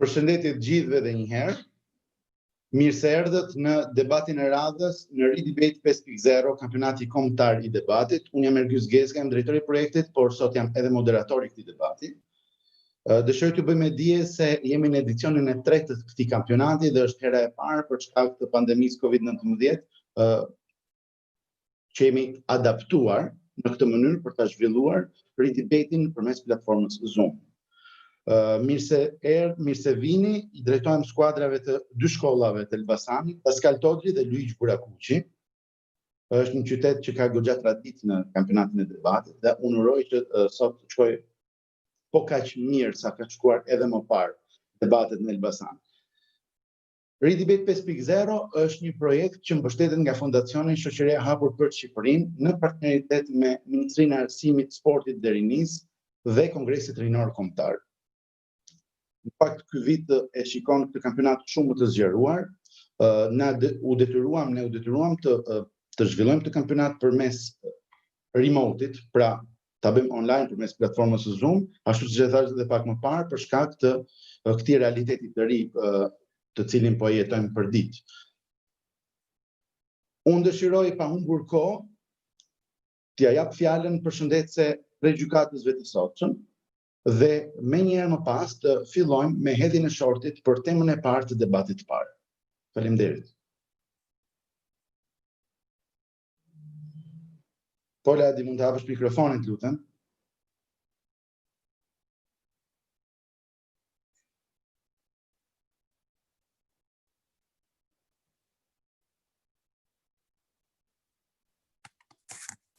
Përshëndetje të gjithëve edhe një herë. Mirë se erdhët në debatin e radhës në Debati 5.0, kampionati kombëtar i debatit. Unë jam Luigj Gurakuqi, jam drejtori i projektit, por sot jam edhe moderatori i këtij debati. Dëshiroj t'ju bëj me dije se jemi në edicionin e 3 të këtij kampionati dhe është hera e parë për shkak të pandemisë Covid-19 që jemi adaptuar në këtë mënyrë për ta zhvilluar debatin përmes platformës Zoom. Mirë se vini, i drejtojmë skuadrave të dy shkollave të Elbasanit, Dhaskal Todri dhe Luigj Gurakuqi. Është një qytet që ka goxha traditë në kampionatin e debatit dhe unë uroj që sot të shkojë po kaq mirë sa ka shkuar edhe më parë debatet në Elbasan. Debati 5.0 është një projekt që mbështetet nga fondacionishoqeriaehapurpershqiperine në partneritet me Ministrinë e Arsimit, Sportit dhe Rinisë dhe Kongresit Rinor Kombëtar. Në fakt, ky vit e shikon këtë kampionat shumë të zgjeruar. Ne u detyruam të zhvillojmë këtë kampionat përmes remote-it, pra ta bëjmë online përmes platformës Zoom, ashtu siç e thash edhe pak më parë, për shkak të këtij realiteti të ri të cilin po jetojmë përditë. Unë dëshiroj pa humbur kohë t'ia jap fjalën përshëndetëse prej gjykatësve të sotshëm dhe menjëherë më pas të fillojmë me hedhjen e shortit për temën e parë të debatit të parë. Faleminderit. Pola, di mund të hapësh mikrofonin, të lutem.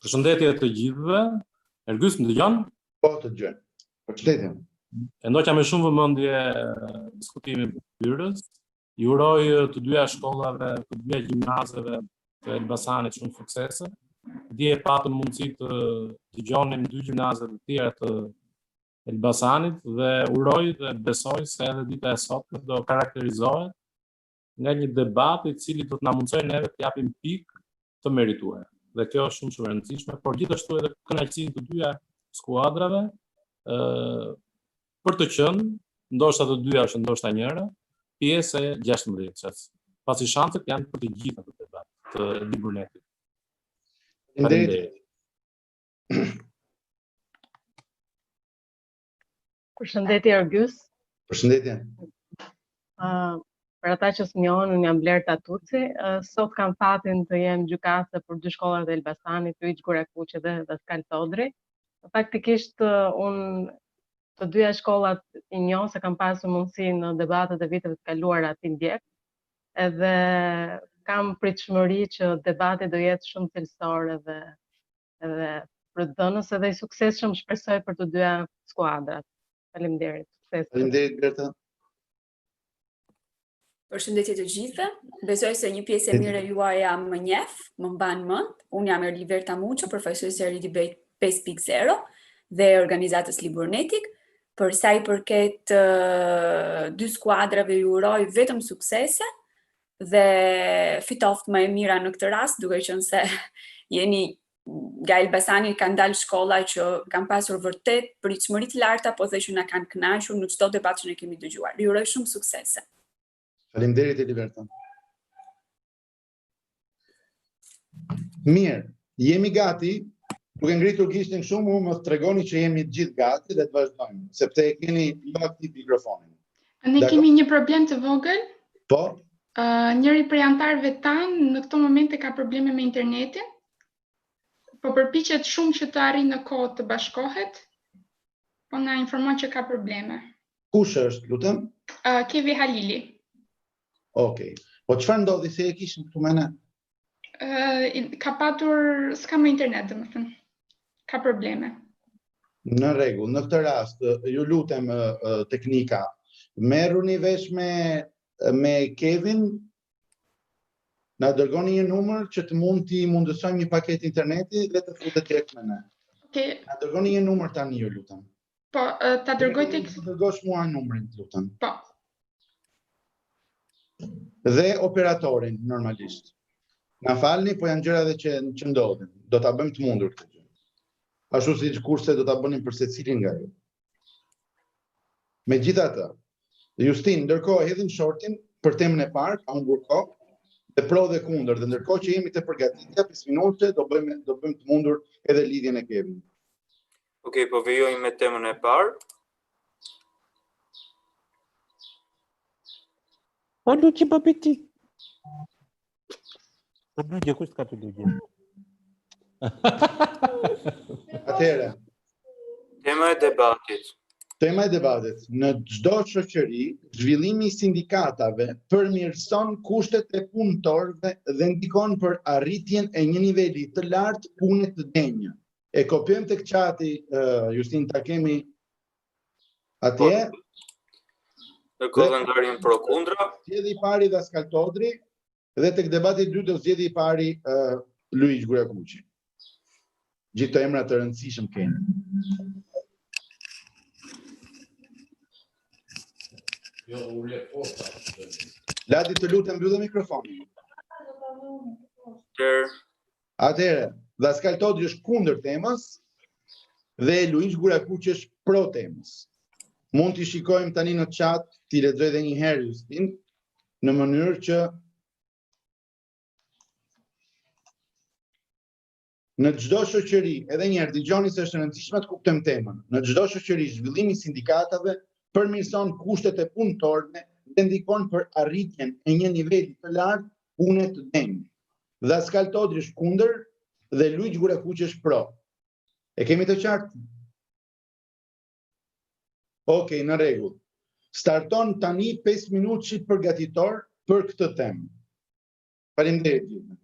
Përshëndetje të gjithëve. Ergjys, më dëgjon? Po, të dëgjoj. Përshëndetje. E ndoqja me shumë vëmendje diskutimin e pyetjes. Ju uroj të dyja shkollave, të dyja gjimnazeve të Elbasanit shumë suksese. Dje patëm mundësi të dëgjonim dy gjimnaze të tjera të Elbasanit dhe uroj dhe besoj se edhe dita e sotme do karakterizohet nga një debat i cili do të na mundsojë neve të japim pikë të merituara. Dhe kjo është shumë e rëndësishme, por gjithashtu edhe kënaqësinë të dyja skuadrave për të qenë, ndoshta të dyja ose ndoshta njëra, pjesë e 16-s. Pasi shanset janë për të gjitha të debat të LIBURNETIK. Përshëndetje Ergjys. Përshëndetje. Për ata që s'njohin, unë jam Bler Tatuci. Sot kam fatin të jem gjykatëse për dy shkollat e Elbasanit, Luigj Gurakuqi dhe Dhaskal Todri. Faktikisht unë të dyja shkollat i njoh se kam pasur mundësi në debatet e viteve të kaluara t'i ndjek. Edhe kam pritshmëri që debati do jetë shumë cilësor edhe përdhënës edhe i suksesshëm shpresoj për të dyja skuadrat. Faleminderit. Faleminderit Berta. Përshëndetje të gjithëve. Besoj se një pjesë e mirë e juaja më njeh, më mban mend. Unë jam Berta Muço, profesorë e Debati 5.0 dhe organizatës LIBURNETIK. Për sa i përket dy skuadrave ju uroj vetëm suksese dhe fitoft më e mira në këtë rast, duke qenë se jeni nga Elbasani kanë dalë shkolla që kanë pasur vërtet pritshmëri të larta, po dhe që na kanë kënaqur në çdo debat që ne kemi dëgjuar. Ju uroj shumë suksese. Faleminderit Eliberta. Mirë, jemi gati. Duke ngritur gishtin shumë, më tregoni që jemi të gjithë gati dhe të vazhdojmë, sepse keni jo aktiv mikrofonin. Ne kemi një problem të vogël. Po? Njëri prej antarëve tanë në këto momente ka probleme me internetin, po përpiqet shumë që të arrijë në kohë të bashkohet, po na informon që ka probleme. Kush është, lutem? Kevi Halili. Okej. Po çfarë ndodhi se e kishim këtu me ne? Ka patur, s'ka më internet, domethënë. Ka probleme. Në rregull, në këtë rast, ju lutem teknika, merruni vesh me Kevin, na dërgoni një numër që të t'i mundësojmë një paketë interneti dhe të futet tek me ne. Okej. Na dërgoni një numër tani, ju lutem. Po, ta dërgoj tek. Dërgosh mua numrin, lutem. Po. Dhe operatorin normalisht. Na falni, po janë gjëra edhe që ndodhin. Do ta bëjmë të mundur këtë gjë. Ashtu si kurse do ta bënim për secilin nga ju. Megjithatë, Justin, ndërkohë hedhim shortin për temën e parë, ka humbur kohë, dhe pro dhe kundër, dhe ndërkohë që jemi të përgatitja, 5 minutë, do bëjmë të mundur edhe lidhjen e Kevin. Okej, po vijojmë me temën e parë. O Luigj babeti. O Luigj, kush ka të Luigj? Atëherë, Tema e debatit. tema e debatit. Në çdo shoqëri, zhvillimi i sindikatave përmirëson kushtet e punëtorëve dhe ndikon për arritjen e një niveli të lartë pune të denjë. E kopjojmë tek çati, Justin, ta kemi atje. Ndërkohë dhe ndarjen pro kundra. Zgjedhje i pari Dhaskal Todri dhe tek debati i dytë do zgjedhje i pari Luigj Gurakuqi. Gjithë emra të rëndësishëm keni. Ladi, të lutem mbyllë mikrofonin. Atëherë, Dhaskal Todri është kundër temës dhe Luigj Gurakuqi është pro temës. Mund t'i shikojmë tani në chat, t'i lexoj edhe një herë Justin, në mënyrë që në çdo shoqëri, edhe një herë dëgjoni se është e rëndësishme të kuptojmë temën. Në çdo shoqëri, zhvillimi i sindikatave përmirëson kushtet e punëtorëve dhe ndikon për arritjen e një niveli të lartë pune të denjë. Dhaskal Todri është kundër dhe Luigj Gurakuqi është pro. E kemi të qartë? Okej, në rregull. Starton tani 5 minutë shit përgatitor për këtë temë. Faleminderit gjithë.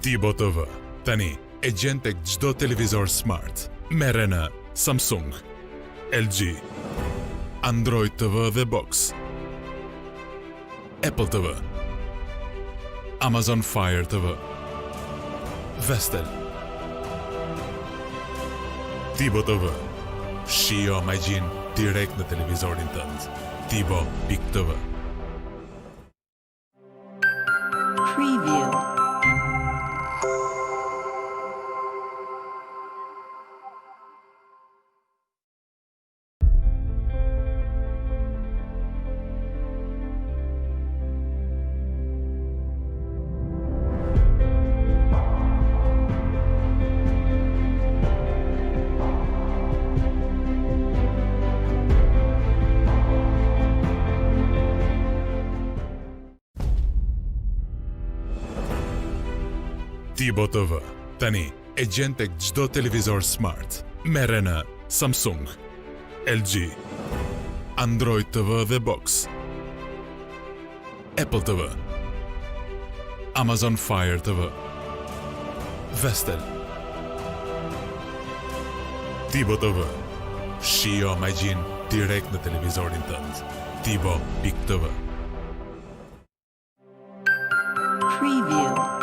Tibo TV, tani e gjen tek çdo televizor smart, merre në Samsung, LG, Android TV dhe Box, Apple TV, Amazon Fire TV, Vestel. Tibo TV, shijo magjin direkt në televizorin tënd. Tibo.tv. Preview. Tibo TV, tani e gjen tek çdo televizor smart, merre në Samsung, LG, Android TV dhe Box, Apple TV, Amazon Fire TV, Vestel. Tibo TV, shijo magjin direkt në televizorin tënd. Tibo.tv. Preview.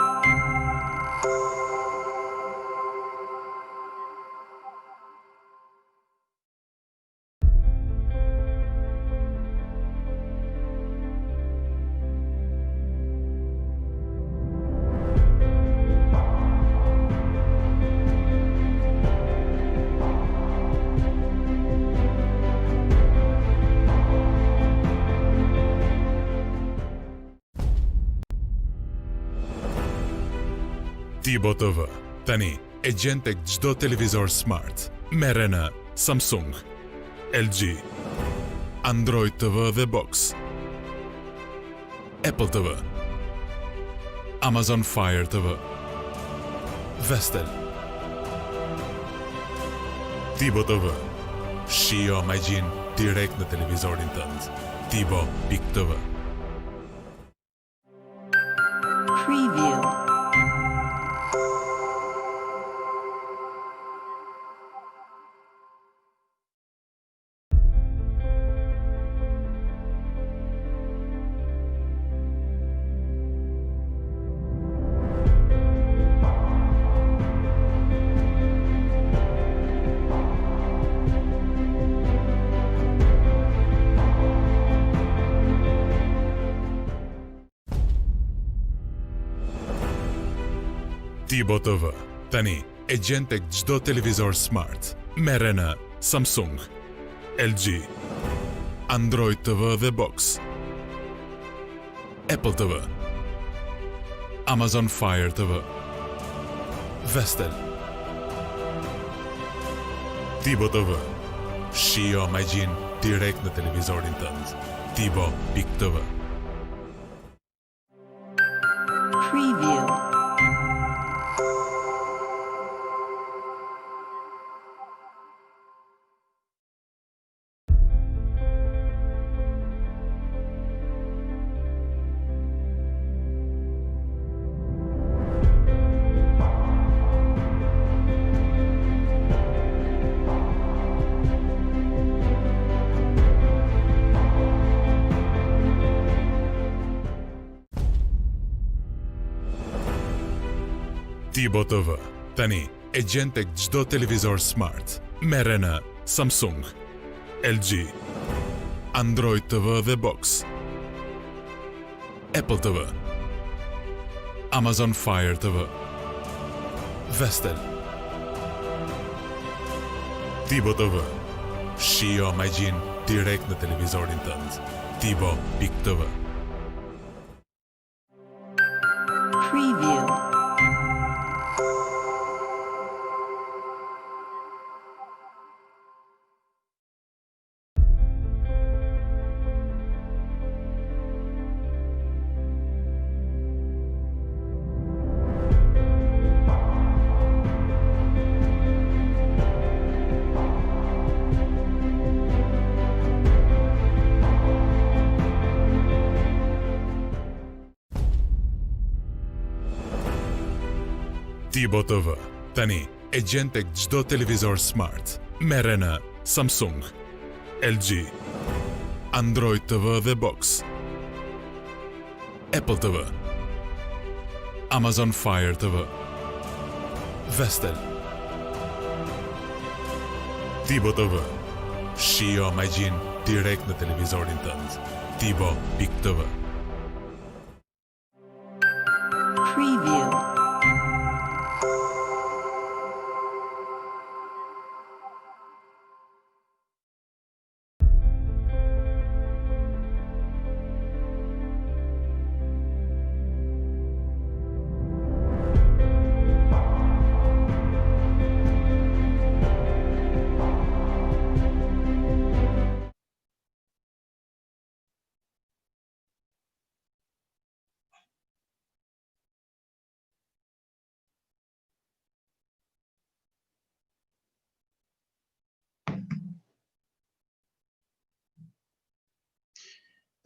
Tibo TV, tani e gjen tek çdo televizor smart, merre në Samsung, LG, Android TV dhe Box, Apple TV, Amazon Fire TV, Vestel. Tibo TV, shijo magjin direkt në televizorin tënd. Tibo.tv. Preview. Tibo TV, tani e gjen tek çdo televizor smart. Merre në Samsung, LG, Android TV dhe Box, Apple TV, Amazon Fire TV, Vestel. Tibo TV. Shijo magjin direkt në televizorin tënd. Tibo.tv. Preview. Tibo TV, tani e gjen tek çdo televizor smart. Merre në Samsung, LG, Android TV dhe Box, Apple TV, Amazon Fire TV, Vestel. Tibo TV. Shijo magjin direkt në televizorin tënd. Tibo.tv. Preview. Tibo TV, tani e gjen tek çdo televizor smart. Merre në Samsung, LG, Android TV dhe Box, Apple TV, Amazon Fire TV, Vestel. Tibo TV. Shijo magjin direkt në televizorin tënd. Tibo.tv. Preview.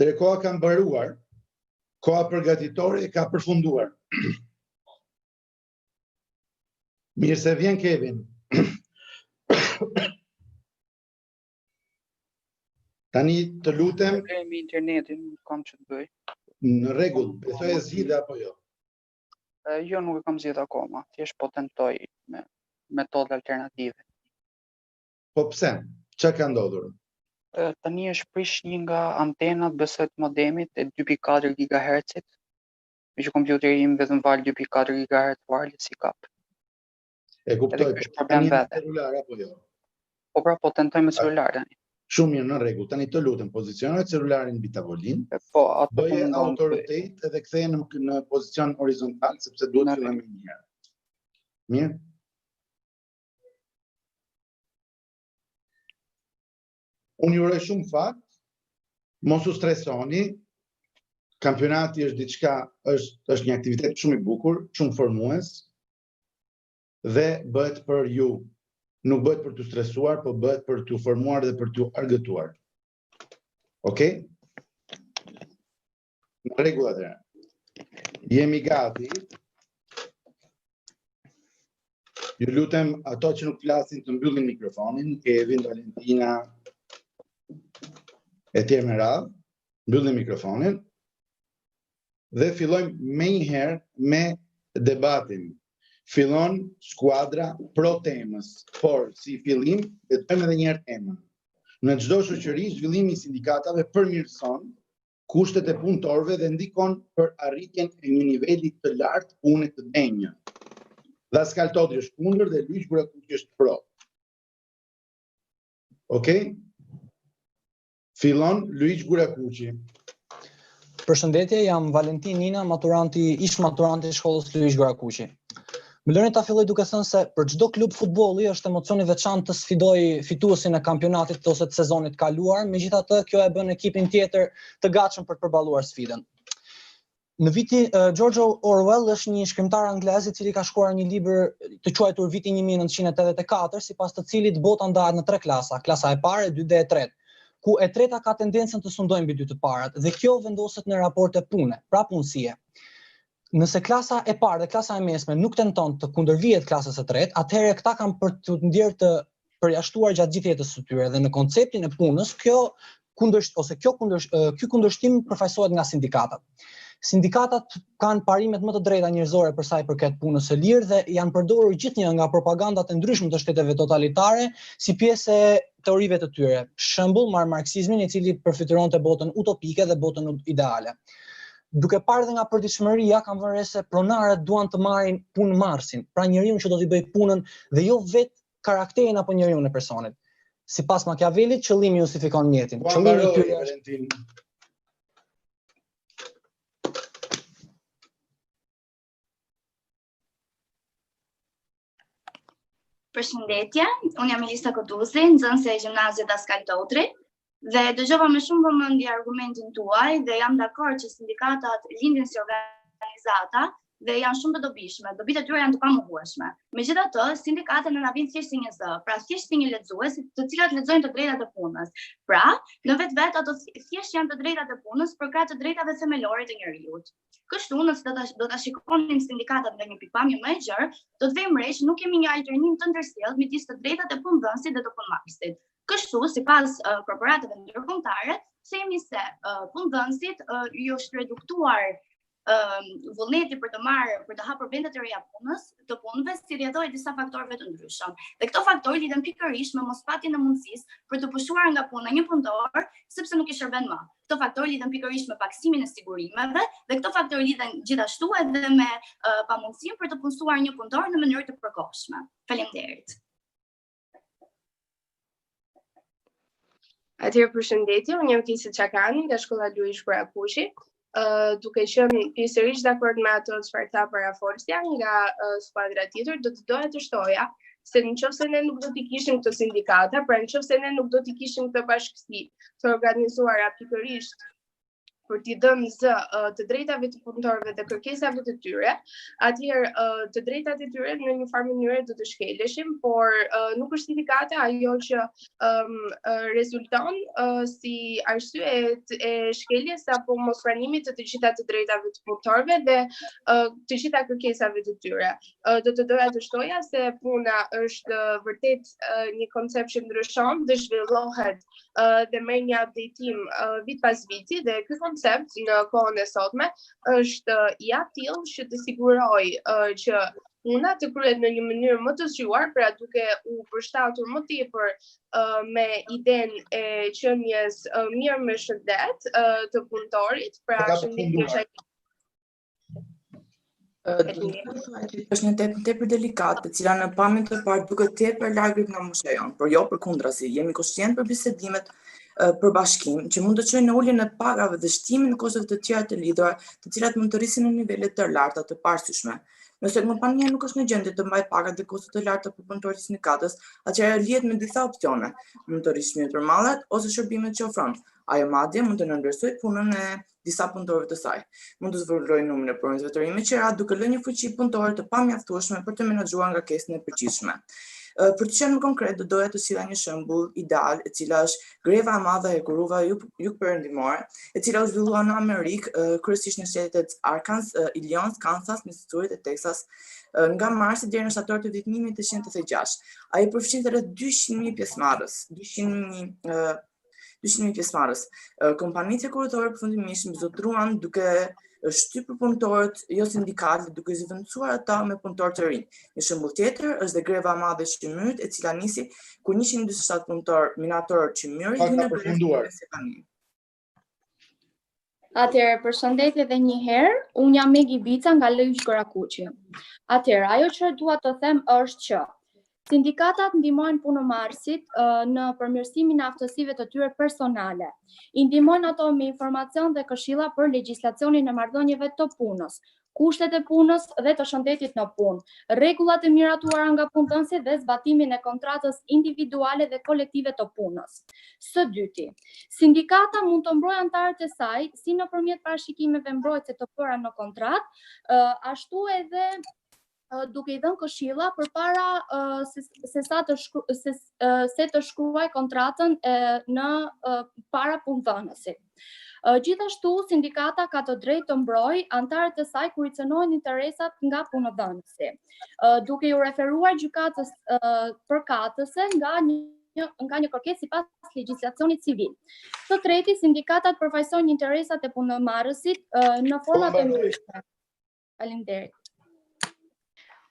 Dhe koha ka mbaruar, koha përgatitore ka përfunduar. Mirë se vjen Kevin. Tani të lutem. Kemi internetin, kam që të bëj. Në rregull, besoj e zgjidhe apo jo? Jo, nuk e kam zgjedhur akoma, thjesht po tentoj me metodë alternative. Po pse? Ç'a ka ndodhur? Tani është prish një nga antenat besoj të modemit e 2.4 GHz-it, me që kompjuteri im vetëm val 2.4 GHz wireless i kap. E kuptoj, Edhe është problem vete. Celular apo jo? Po pra, po tentoj me celular tani. Shumë mirë, në rregull. Tani të lutem, pozicionoj celularin mbi tavolinë. Po, atë bëje autoritet edhe ktheje në pozicion horizontal sepse duhet të fillojmë mirë. Mirë? Unë ju uroj shumë fat, mos u stresoni. Kampionati është diçka, është një aktivitet shumë i bukur, shumë formues dhe bëhet për ju. Nuk bëhet për t'u stresuar, po bëhet për t'u formuar dhe për t'u argëtuar. Okej? Në rregull atëherë. Jemi gati. Ju lutem ato që nuk flasin të mbyllin mikrofonin, Kevin, Valentina, e tjerë me radhë, mbyllin mikrofonin dhe fillojmë menjëherë me debatin. Fillon skuadra pro temës, por si fillim e të them edhe një herë temën. Në çdo shoqëri zhvillimi i sindikatave përmirëson kushtet e punëtorëve dhe ndikon për arritjen e një niveli të lartë pune të denjë. Dhaskal Todri është kundër dhe Luigj Gurakuqi është pro. Okej? Fillon Luigj Gurakuqi. Përshëndetje, jam Valentin Nina, ish maturanti i shkollës Luigj Gurakuqi. Më lëni ta filloj duke thënë se për çdo klub futbolli është emocion i veçantë të sfidojë fituesin e kampionatit ose të sezonit kaluar, megjithatë kjo e bën ekipin tjetër të gatshëm për të përballuar sfidën. Në vitin George Orwell është një shkrimtar anglez i cili ka shkruar një libër të quajtur Viti 1984, sipas të cilit bota ndahet në 3 klasa, klasa e parë, e 2 dhe e 3, ku e 3-ta ka tendencën të sundojë mbi 2 të parat, dhe kjo vendoset në raporte pune, pra punësie. Nëse klasa e parë dhe klasa e mesme nuk tenton të kundërvihet klasës së tretë, atëherë këta kanë për të ndjerë të përjashtuar gjatë gjithë jetës së tyre, dhe në konceptin e punës ky kundërshtim përfaqësohet nga sindikatat. Sindikatat kanë parimet më të drejta njerëzore për sa i përket punës së lirë dhe janë përdorur gjithnjë nga propagandat e ndryshme të shteteve totalitare si pjesë e teorive të tyre. Shembull, marksizmin, i cili përfituronte botën utopike dhe botën ideale. Duke parë dhe nga përditshmëria, kanë vënë re se pronarët duan të marrin punë marsin, pra njeriu që do t'i bëjë punën dhe jo vetë karakterin apo njeriu e personit. Sipas Machiavellit, qëllimi justifikon mjetin. Qëllimi i tyre është Përshëndetje, unë jam Elisa Kotuzi, nxënëse e gjimnazit Dhaskal Todri, dhe dëgjova me shumë vëmendje argumentin tuaj dhe jam dakord që sindikatat lindin si organizata dhe janë shumë të dobishme, dobit e tyre janë të pamohueshme. Megjithatë, sindikatet në na vijnë thjesht si një zë, pra thjesht si një lexues, të cilat lexojnë të drejtat e punës. Pra, në vetvete ato thjesht janë të drejtat e punës për krah të drejtave themelore të njeriut. Kështu, nëse do ta shikonim sindikatat nga një pikpamje më e gjerë, do të vëmë re që nuk kemi një alternim të ndërsjellë midis të drejtat e punëdhënësit dhe të punëmarrësit. Kështu, sipas korporatave ndërkombëtare, themi se punëdhënësit ju është reduktuar vullneti për të hapur vende të reja të punëve si rrjedhoi disa faktorëve të ndryshëm. Dhe këto faktorë lidhen pikërisht me mospatjen e mundësisë për të pushuar nga puna një punëtor sepse nuk i shërben më. Këto faktorë lidhen pikërisht me paksimin e sigurimeve dhe këto faktorë lidhen gjithashtu edhe me pamundësinë për të punësuar një punëtor në mënyrë të përkohshme. Faleminderit. Atëherë përshëndetje, unë jam Kisi Çakani nga shkolla Luigj Gurakuqi. Duke qenë pjesërisht dakord me ato çfarë tha parafolësja nga skuadra tjetër, do të doja të shtoja se nëse ne nuk do t'i kishim këto sindikata, pra nëse ne nuk do t'i kishim këto bashkësi të organizuara pikërisht për t'i dhënë zë të drejtave të punëtorëve dhe kërkesave të tyre, atëherë të drejtat e tyre në një farë mënyrë do të shkeleshim, por nuk është sindikata ajo që rezulton si arsye e shkeljes apo mospranimit të gjitha të drejtave të punëtorëve dhe të gjitha kërkesave të tyre. Do të doja të shtoja se puna është vërtet një koncept që ndryshon dhe zhvillohet dhe merr një updatim vit pas viti dhe ky koncept në kohën e sotme është i tillë që të siguroj që puna të kryhet në një mënyrë më të zgjuar, pra duke u përshtatur më tepër me idenë e qenies mirë me shëndet të punëtorit, pra shëndetësi është një temë tepër delikate, e cila në pamjen të parë duket tepër larg nga mosha jon, por jo përkundrazi, jemi konshient për bisedimet për bashkim, që mund të çojnë në uljen e pagave dhe shtimin e kushteve të tjera të lidhura, të cilat mund të rrisin në nivele të larta të parësyshme. Nëse kompania nuk është në gjendje të mbajë pagat dhe kustet të larta për punëtorët e sindikatës, atëherë lihet me disa opsione, mund të rrisë çmimet për mallet ose shërbimet që ofron. Ajo madje mund të nënvlerësojë punën e disa punëtorëve të saj. Mund të zhvillojë numrin e punës vetërimi që ra duke lënë një fuqi punëtorë të pamjaftueshme për të menaxhuar ngarkesën e përgjithshme. Për të qenë më konkret, do doja të sjella një shembull ideal, e cila është greva e madhe e guruve jugperëndimore, e cila u zhvillua në Amerikë, kryesisht në shtetet Arkansas, Illinois, Kansas, Missouri dhe Texas, nga marsi deri në shtator të vitit 1986. Ai përfshin rreth 200.000 pjesëmarrës, 200.000 pjesëmarrës. Kompanitë sekuritore përfundimisht mbizotruan duke shtypur punëtorët jo sindikale, duke zëvendësuar ata me punëtorë të rinj. Një shembull tjetër është dhe greva e madhe e çmyrit, e cila nisi kur 147 punëtorë minatorë çmyri hynë në përfunduar. Atëherë, përshëndetje edhe një herë, unë jam Megi Bica nga Luigj Gurakuqi. Atëherë, ajo që dua të them është që sindikatat ndihmojnë punëmarrësit në përmirësimin e aftësive të tyre personale. I ndihmojnë ato me informacion dhe këshilla për legjislacionin e marrëdhënieve të punës, kushtet e punës dhe të shëndetit në punë, rregullat e miratuara nga punëdhënësi dhe zbatimin e kontratës individuale dhe kolektive të punës. Së dyti, sindikata mund të mbrojë anëtarët e saj si nëpërmjet parashikimeve mbrojtëse të bëra në kontratë, ashtu edhe duke I dhënë këshilla përpara se të shkruaj kontratën në para punëdhënësit. Gjithashtu, sindikata ka të drejtë të mbrojë anëtarët e saj kur I cënojnë interesat nga punëdhënësi, duke I referuar gjykatës përkatëse nga një kërkesë sipas legjislacionit civil. Të treti, sindikatat përfaqësojnë interesat e punëmarrësit në forma të ndryshme. Faleminderit.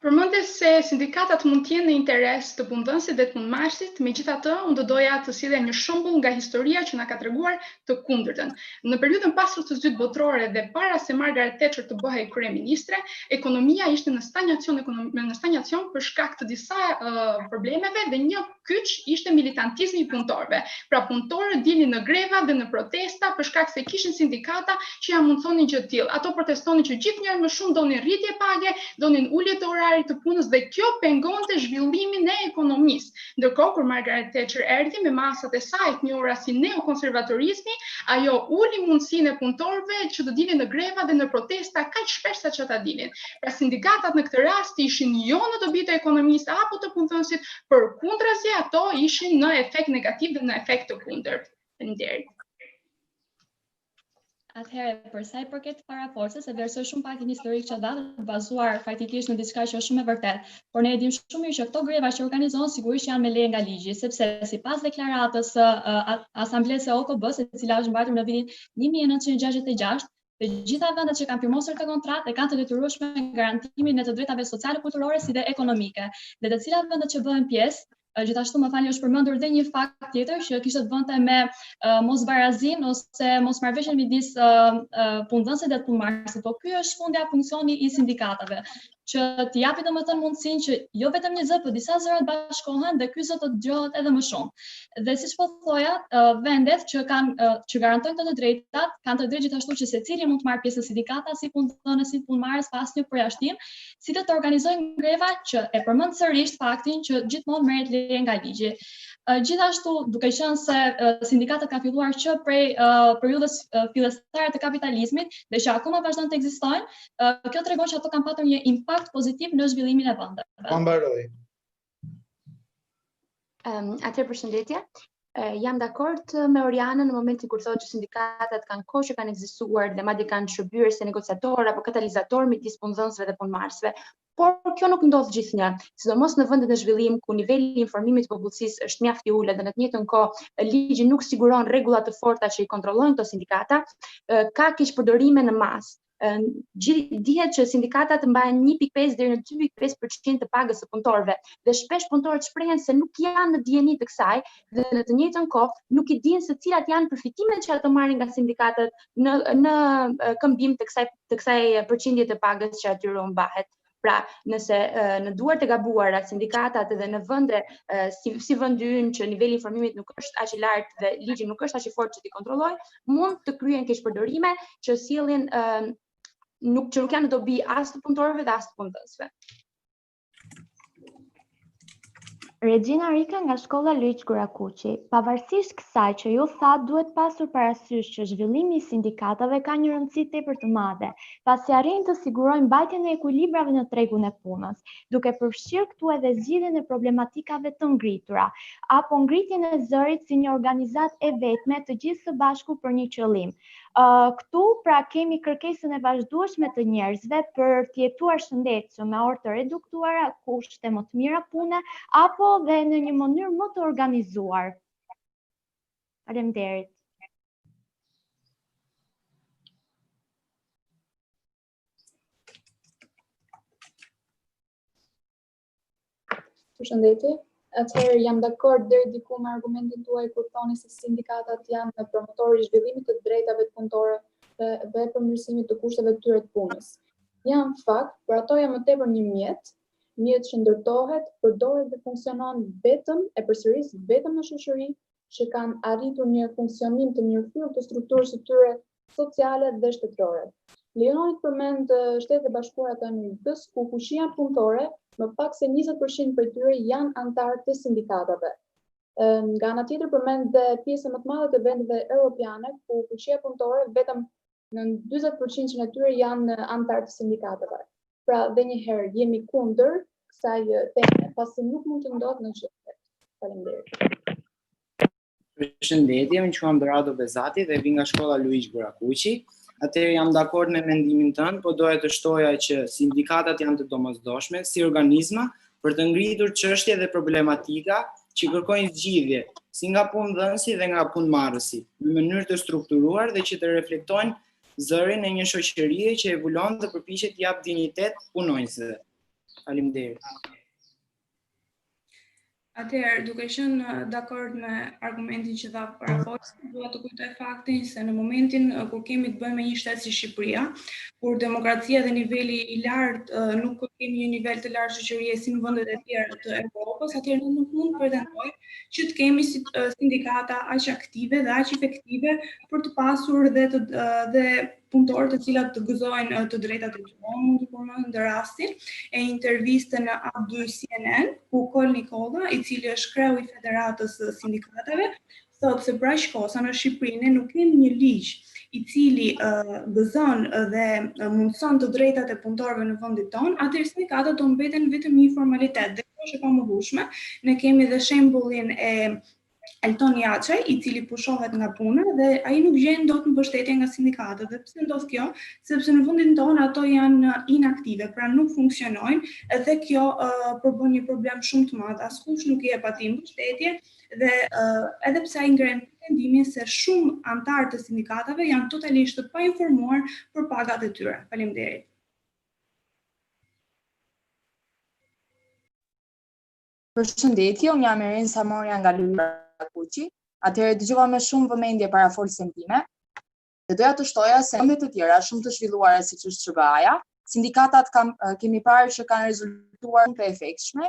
Përmendes se sindikatat mund të jenë në interes të punëdhënësit dhe të punëmarrësit, megjithatë, unë do doja të sjellja një shembull nga historia që na ka treguar të kundërtën. Në periudhën pas luftës së dytë botërore dhe para se Margaret Thatcher të bëhej kryeministre, ekonomia ishte në stagnacion për shkak të disa problemeve dhe një kyç ishte militantizmi I punëtorëve. Pra punëtorët dilnin në greva dhe në protesta për shkak se kishin sindikata që ja mundsonin gjë të tillë. Ato protestonin që gjithnjëherë më shumë donin rritje page, donin ulje të të punës dhe kjo pengonte zhvillimin e ekonomisë. Ndërkohë kur Margaret Thatcher erdhi me masat e saj të njohura si neokonservatorizmi, ajo uli mundësinë e punëtorëve që të dilin në greva dhe në protesta kaq shpesh sa që ta dilin. Pra sindikatat në këtë rast ishin jo në dobi të ekonomisë apo të punëdhënësit, përkundrazi ato ishin në efekt negativ dhe në efekt të kundërt. Faleminderit. Atëherë, për sa I përket paraforcës, e vlerësoj shumë pak një historik që dha, bazuar faktikisht në diçka që është shumë e vërtetë, por ne e dimë shumë mirë që këto greva që organizohen sigurisht janë me leje nga ligji, sepse sipas deklaratës së Asamblesë së OKB-s, e cila është mbartur në vitin 1966, të gjitha vendet që kanë firmosur këtë kontratë kanë të detyrueshme garantimin e të drejtave sociale, kulturore si dhe ekonomike, dhe të cilat vendet që bëhen pjesë. Gjithashtu më falni është përmendur dhe një fakt tjetër që kishte të bënte me mosbarazin ose mosmarrëveshjen midis punëdhënësit dhe punëmarrësit. Po ky është fundja funksioni I sindikatave, që të japi domethënë mundësinë që jo vetëm një zë, por disa zëra të bashkohen dhe ky zë të dëgjohet edhe më shumë. Dhe siç po thoja, vendet që garantojnë këto drejtat kanë të drejtë gjithashtu që secili mund të marrë pjesë në sindikata si punëdhënës, si punëmarrës pa asnjë përjashtim, si të organizojnë greva që e përmend sërish faktin që gjithmonë merret leje nga ligji. Gjithashtu, duke qenë se sindikatat kanë filluar që prej periudhës fillestare të kapitalizmit dhe që akoma vazhdojnë të ekzistojnë, kjo tregon që ato kanë patur një impakt pozitiv në zhvillimin e vendeve. Mbaroj. Atëherë përshëndetje. Jam dakord me Orianën në momentin kur thotë që sindikatat kanë kohë që kanë ekzistuar dhe madje kanë shërbyer si negociator apo katalizator midis punëdhënësve dhe punëmarrësve. Por kjo nuk ndodh gjithnjë, sidomos në vendet e zhvillim ku niveli I informimit të popullsisë është mjaft I ulët dhe në të njëjtën kohë ligji nuk siguron rregulla të forta që I kontrollojnë këto sindikata, ka keqpërdorime në masë. Dihet që sindikatat mbajnë 1.5 deri në 2.5% të pagës së punëtorëve dhe shpesh punëtorët shprehen se nuk janë në dijeni të kësaj dhe në të njëjtën kohë nuk I dinë se cilat janë përfitimet që ato marrin nga sindikatat në këmbim të kësaj përqindje të pagës që atyre u mbahet. Pra, nëse në duart e gabuara sindikatat edhe në vende si vendi ynë që niveli I informimit nuk është aq I lartë dhe ligji nuk është aq I fortë që t'i kontrollojë, mund të kryen keqpërdorime që sjellin që nuk janë në dobi as të punëtorëve dhe as të punëdhënësve. Regina Rika nga shkolla Luigj Gurakuqi. Pavarësisht kësaj që ju tha, duhet pasur parasysh që zhvillimi I sindikatave ka një rëndësi tepër të madhe, pasi arrin të sigurojnë mbajtjen e ekuilibrave në tregun e punës, duke përfshirë këtu edhe zgjidhjen e problematikave të ngritura, apo ngritjen e zërit si një organizat e vetme të gjithë së bashku për një qëllim. Këtu pra kemi kërkesën e vazhdueshme të njerëzve për të jetuar shëndetshëm me orë të reduktuara, kushte më të mira pune, apo dhe në një mënyrë më të organizuar. Faleminderit. Përshëndetje. Atëherë jam dakord deri diku me argumentin tuaj kur thoni se sindikatat janë promotorë I zhvillimit të drejtave të punëtorëve dhe përmirësimit të kushteve të tyre të punës. Janë fakt, për ato janë më tepër një mjet që ndërtohet, përdoret dhe funksionon vetëm e përsëris vetëm në shoqëri që kanë arritur një funksionim të mirëfillt të strukturës së tyre sociale dhe shtetërore. Lejoni të përmend Shtetet e Bashkuara të Amerikës, ku fuqia punëtore më pak se 20% për tyre janë antarë të sindikatave. Nga ana tjetër përmend dhe pjesën më të madhe të vendeve europiane, ku fuqia punëtore vetëm në 40% që në tyre janë antarë të sindikatave. Pra, dhe njëherë jemi kundër kësaj teme, pasi nuk mund të ndodhë në çdo. Faleminderit. Përshëndetje, më quhem Debati dhe vi nga shkolla Luigj Gurakuqi. Atëherë jam dakord me mendimin tënd, po doja të shtoja që sindikatat janë të domosdoshme si organizma për të ngritur çështje dhe problematika që kërkojnë zgjidhje, si nga punëdhënësi dhe nga punëmarrësi, në mënyrë të strukturuar dhe që të reflektojnë zërin e një shoqërie që evolon dhe përpiqet të jap dinjitet punonjësve. Faleminderit. Atëherë, duke qenë dakord me argumentin që dha raporti, dua të kujtoj faktin se në momentin kur kemi të bëjmë me një shtet si Shqipëria, kur demokracia dhe niveli i lartë nuk kemi një nivel të lartë shoqërie si në vendet e tjera të Evropës, atëherë nuk mund të pretendojmë që të kemi sindikata aq aktive dhe aq efektive për të pasur dhe punëtorë të cilat të gëzojnë të drejtat e tyre. Mund të përmend rastin e intervistën në A2 CNN ku Kol Nikolla, i cili është kreu i Federatës së Sindikatave, thotë se pra shkosa në Shqipërinë nuk kemi një ligj i cili gëzon dhe mundson të drejtat e punëtorëve në vendin tonë, atëherë sindikatat do mbeten vetëm një formalitet. Dhe kjo është e pamohshme. Ne kemi dhe shembullin e Alton Jaçaj, i cili pushohet nga puna dhe ai nuk gjen dot mbështetje nga sindikatët. Dhe pse ndodh kjo? Sepse në vendin tonë ato janë inaktive, pra nuk funksionojnë dhe kjo përbën një problem shumë të madh. Askush nuk i jep atij mbështetje dhe edhe pse ai ngren pretendimin se shumë antarë të sindikatave janë totalisht të painformuar për pagat e tyre. Faleminderit. Përshëndetje, unë jam Erin Samorja nga Luigj Gurakuqi. Atëherë dëgjova me shumë vëmendje parafolsjen time. Dhe doja të shtoja se në vende të tjera shumë të zhvilluara siç është SBA-ja, sindikatat kemi parë që kanë rezultuar të efektshme.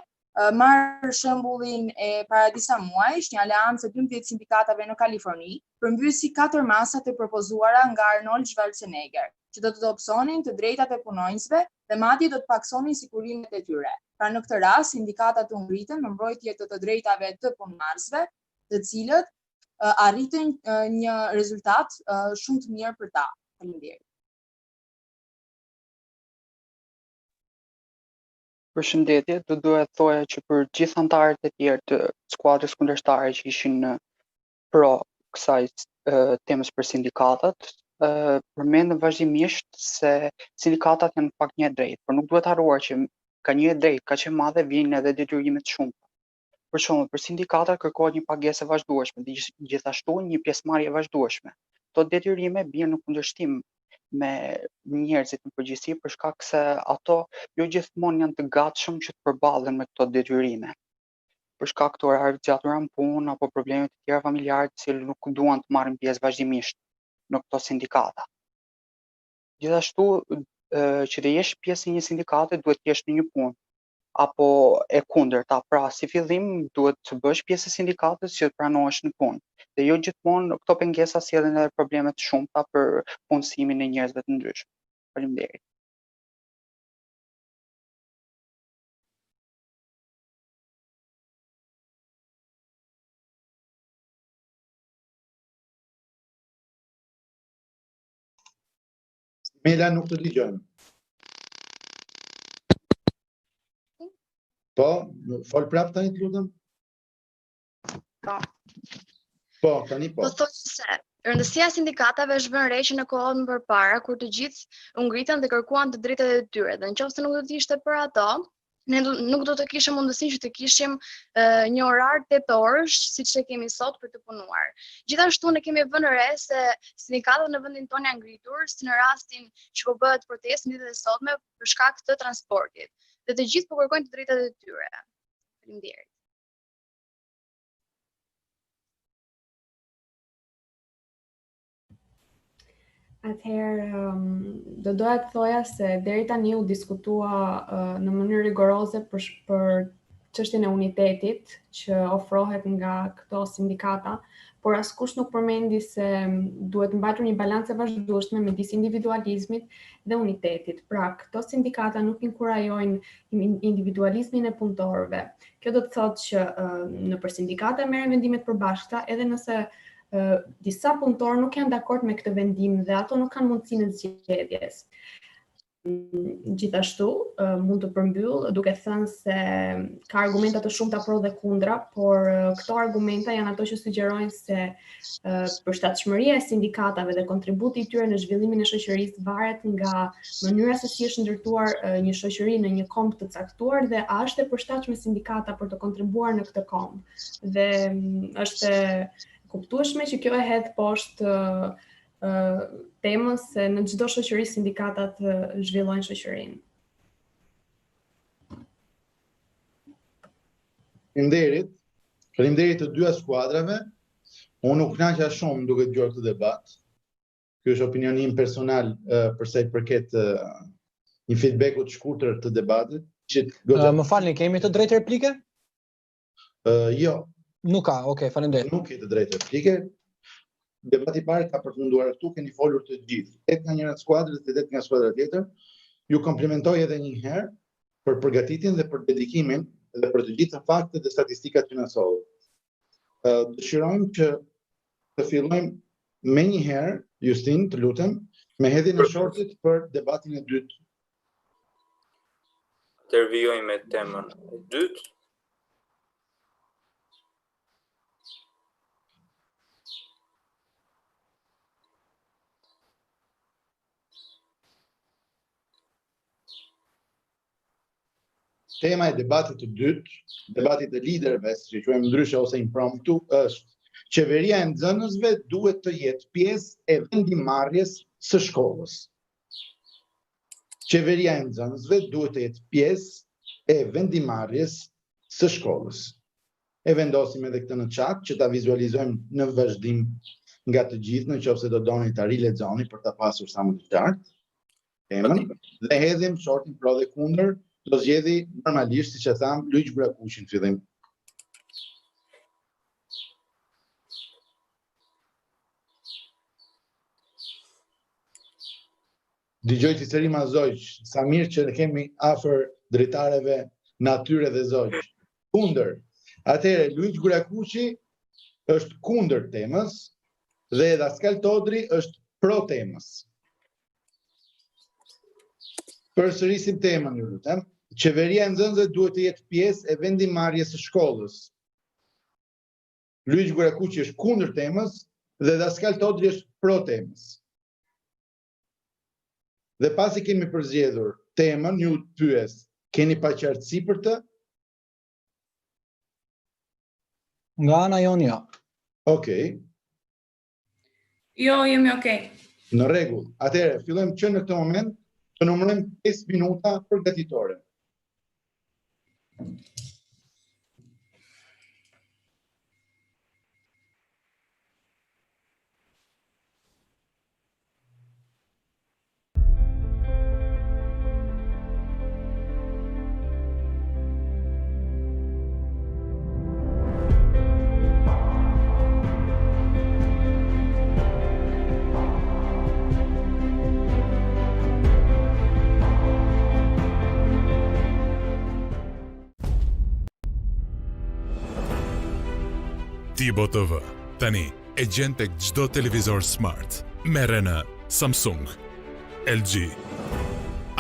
Marr shembullin e para disa muajsh, një aleancë e 12 sindikatave në Kaliforni përmbysi 4 masat e propozuara nga Arnold Schwarzenegger, që do të dobësonin të drejtat e punonjësve dhe madje do të paksonin sigurimet e tyre. Pra në këtë rast, sindikatat u ngritën në mbrojtje të drejtave të punëmarrësve, të cilët arritën një rezultat shumë të mirë për ta. Faleminderit. Përshëndetje, do doja të thoja që për gjithë antarët e tjerë të skuadrës kundërshtare që ishin pro kësaj temës për sindikatat, përmendëm vazhdimisht se sindikatat janë pak një drejt, por nuk duhet harruar që ka një drejt kaq e madhe vijnë edhe detyrimet shumë. Për shembull, për sindikatat kërkohet një pagesë e vazhdueshme dhe gjithashtu një pjesëmarrje e vazhdueshme. Këto detyrime bien në kundërshtim me njerëzit në përgjithësi për shkak se ato jo gjithmonë janë të gatshëm që të përballen me këto detyrime. Për shkak të orarëve të gjatura në punë apo probleme të tjera familjare të cilët nuk duan të marrin pjesë vazhdimisht në këto sindikata. Gjithashtu që të jesh pjesë e një sindikate duhet të jesh në një punë apo e kundërta. Pra, si fillim duhet të bësh pjesë e sindikatës që të pranohesh në punë. Dhe jo gjithmonë këto pengesa sjellin edhe probleme të shumta për punësimin e njerëzve të ndryshëm. Faleminderit. Mela, nuk të dëgjojmë. Po, fol prap tani të lutem. Po, tani po. Po thotë se rëndësia e sindikatave është vënë re që në kohën më përpara kur të gjithë u ngritën dhe kërkuan të drejtat e tyre. Dhe nëse nuk do të ishte për ato, ne nuk do të kishim mundësinë që të kishim një orar 8 orësh siç e kemi sot për të punuar. Gjithashtu ne kemi vënë re se sindikatat në vendin tonë janë ngritur si në rastin që po bëhet protestë në ditët e sotme për shkak të transportit. Dhe të gjithë po kërkojnë të drejtat e tyre. Faleminderit. Atëherë, do doja të thoja se deri tani u diskutua në mënyrë rigoroze për çështjen e unitetit që ofrohet nga këto sindikata, por askush nuk përmendi se duhet mbajtur një balancë e vazhdueshme midis individualizmit dhe unitetit. Pra, këto sindikata nuk inkurajojnë individualizmin e punëtorëve. Kjo do të thotë që nëpër sindikata merren vendimet përbashkëta edhe nëse disa punëtorë nuk janë dakord me këtë vendim dhe ato nuk kanë mundësinë e zgjedhjes. Gjithashtu, mund të përmbyll duke thënë se ka argumenta të shumta pro dhe kundra, por këto argumenta janë ato që sugjerojnë se përshtatshmëria e sindikatave dhe kontributi i tyre në zhvillimin e shoqërisë varet nga mënyra se si është ndërtuar një shoqëri në një komb të caktuar dhe a është e përshtatshme sindikata për të kontribuar në këtë komb. Dhe është e kuptueshme që kjo e hedh poshtë temës se në çdo shoqëri sindikatat zhvillojnë shoqërinë. Faleminderit të dyja skuadrave. Unë u kënaqa shumë duke dëgjuar këtë debat. Ky është opinioni im personal për sa i përket një feedbacku të shkurtër të debatit. Më falni, kemi të drejtë replike? Jo. Nuk ka, okay, faleminderit. Nuk ke të drejtë replike. Debati i parë ka përfunduar këtu, keni folur të gjithë. Et nga njëra skuadrë dhe det nga skuadra tjetër. Ju komplimentoj edhe një herë për përgatitjen dhe për dedikimin dhe për të gjitha faktet dhe statistikat që na solli. Dëshirojmë që të fillojmë me një herë, Justin, të lutem, me hedhjen e shortit për debatin e dytë. Intervjuojmë me temën e dytë. Tema e debatit të dytë, debatit e liderëve, si që quajmë ndryshe ose impromptu, është qeveria e nxënësve duhet të jetë pjesë e vendimarrjes së shkollës. Qeveria e nxënësve duhet të jetë pjesë e vendimarrjes së shkollës. E vendosim edhe këtë në chat që ta vizualizojmë në vazhdim nga të gjithë, nëse do doni ta rilexoni për ta pasur sa më të qartë temën, dhe hedhim shortin pro dhe kundër. Do zgjedhi normalisht, siç e tham, Luigj Gurakuqi në fillim. Dëgjoj ti seri ma zogj, sa mirë që kemi afër dritareve natyre dhe zogj. Kundër. Atëherë Luigj Gurakuqi është kundër temës dhe Dhaskal Todri është pro temës. Përsërisim temën, ju lutem. Qeveria e nxënësve duhet të jetë pjesë e vendimarrjes së shkollës. Luigj Gurakuqi është kundër temës dhe Dhaskal Todri është pro temës. Dhe pasi kemi përzgjedhur temën, ju pyes, keni paqartësi për të? Nga ana jonë jo. Okej. Jo, jemi okej. Në rregull. Atëherë, fillojmë që në këtë moment të numërojmë 5 minuta përgatitore. Tibo TV, tani e gjen tek çdo televizor smart, merre në Samsung, LG,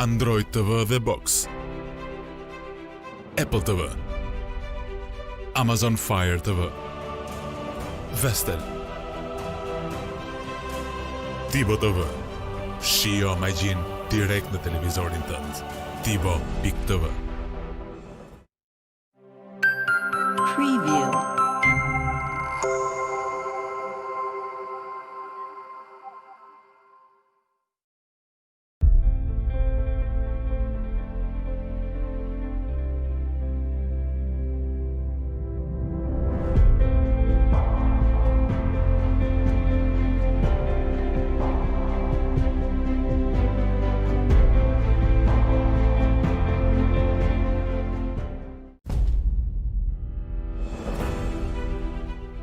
Android TV dhe Box, Apple TV, Amazon Fire TV, Vestel. Tibo TV, shijo magjin direkt në televizorin tënd. Tibo.tv. Preview.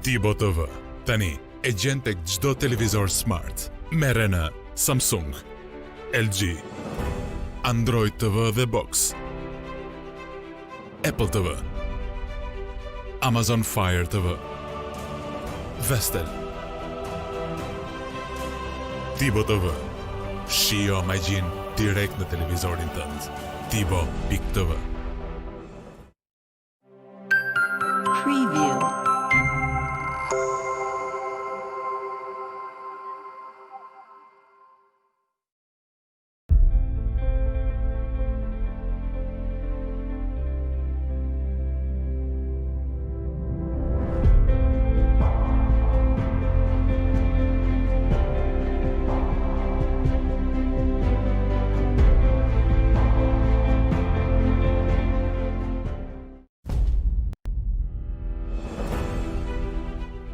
Tibo TV, tani e gjen tek çdo televizor smart, merre në Samsung, LG, Android TV dhe Box, Apple TV, Amazon Fire TV, Vestel. Tibo TV. Shijo magjin direkt në televizorin tënd. Tibo.tv. Preview.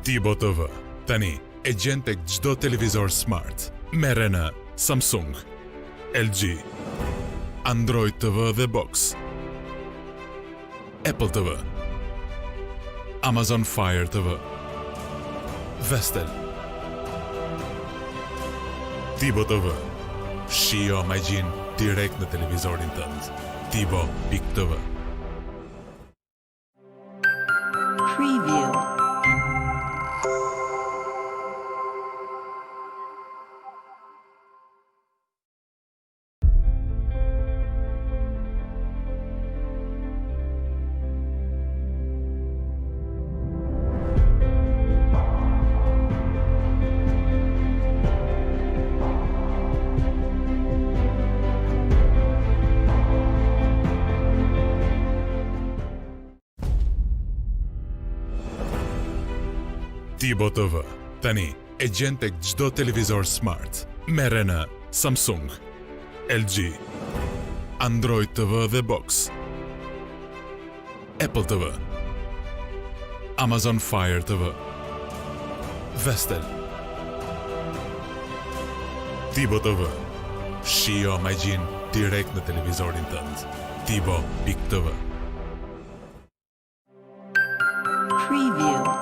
Tibo TV. Tani e gjen tek çdo televizor smart, merre në Samsung, LG, Android TV dhe Box, Apple TV, Amazon Fire TV, Vestel. Tibo TV. Shijo magjin direkt në televizorin tënd. Tibo.tv. Preview. Tibo TV. Tani e gjen tek çdo televizor smart, merre në Samsung, LG, Android TV dhe Box, Apple TV, Amazon Fire TV, Vestel. Tibo TV. Shijo magjin direkt në televizorin tënd. Tibo.tv. Preview.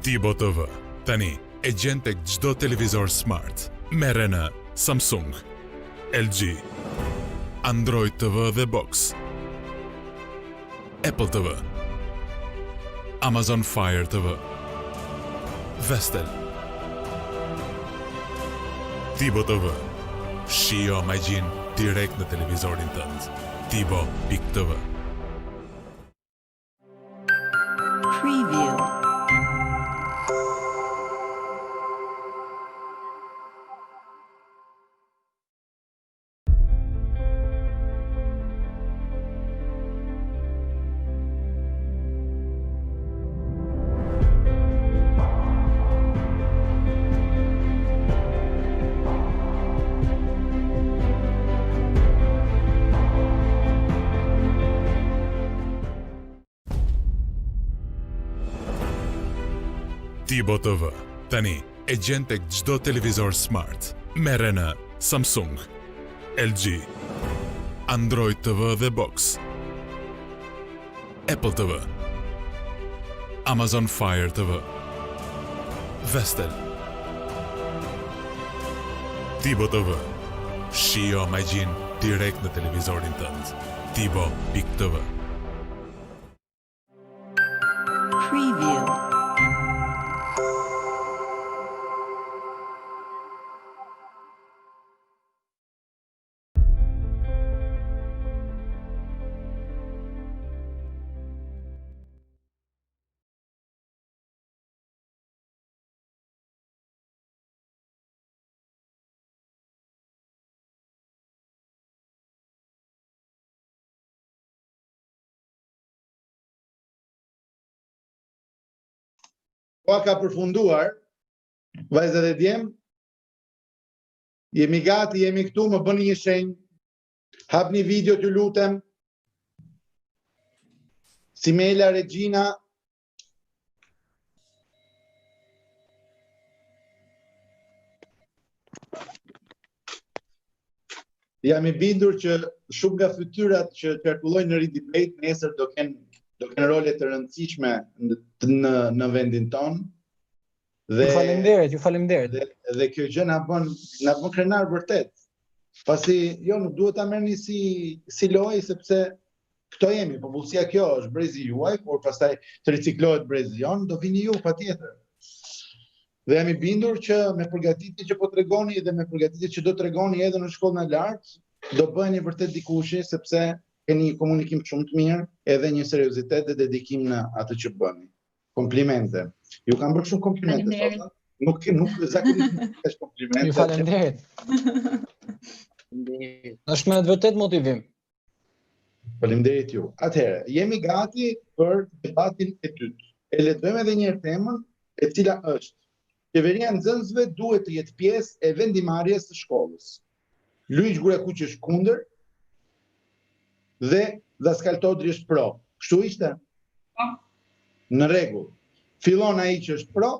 Tibo TV. Tani e gjen tek çdo televizor smart, merre në Samsung, LG, Android TV dhe Box, Apple TV, Amazon Fire TV, Vestel. Tibo TV. Shijo magjin direkt në televizorin tënd. Tibo.tv. Preview. Tibo TV. Tani e gjen tek çdo televizor smart, merre në Samsung, LG, Android TV dhe Box, Apple TV, Amazon Fire TV, Vestel. Tibo TV. Shijo magjin direkt në televizorin tënd. Tibo.tv. Preview. Koha ka përfunduar, vajzat e djem, jemi gati, jemi këtu, më bëni një shenjë, hapni video t'ju lutem, Simela, Regina, jam i bindur që shumë nga fytyrat që qarkullojnë në Debatit nesër do kenë role të rëndësishme në vendin tonë. Ju faleminderit. Dhe kjo gjë na bën krenar vërtet. Pasi jo nuk duhet ta merrni si lojë sepse këto jemi, popullsia kjo është brezi juaj, por pastaj të riciklohet brezi jon, do vini ju patjetër. Dhe jam i bindur që me përgatitje që po tregoni dhe me përgatitje që do tregoni edhe në shkollën e lartë, do bëheni vërtet dikushi sepse keni një komunikim shumë të mirë, edhe një seriozitet dhe dedikim në atë që bëni. Komplimente. Ju kam bërë shumë komplimente sot. Nuk zakonisht është komplimente. Ju faleminderit. Është me vërtet motivim. Faleminderit ju. Atëherë, jemi gati për debatin e dytë. E lexojmë edhe një herë temën, e cila është: Qeveria e nxënësve duhet të jetë pjesë e vendimarrjes së shkollës. Luigj Gurakuqi është kundër dhe Dhaskal Todri është pro. Kështu ishte? Në rregull. Fillon ai që është pro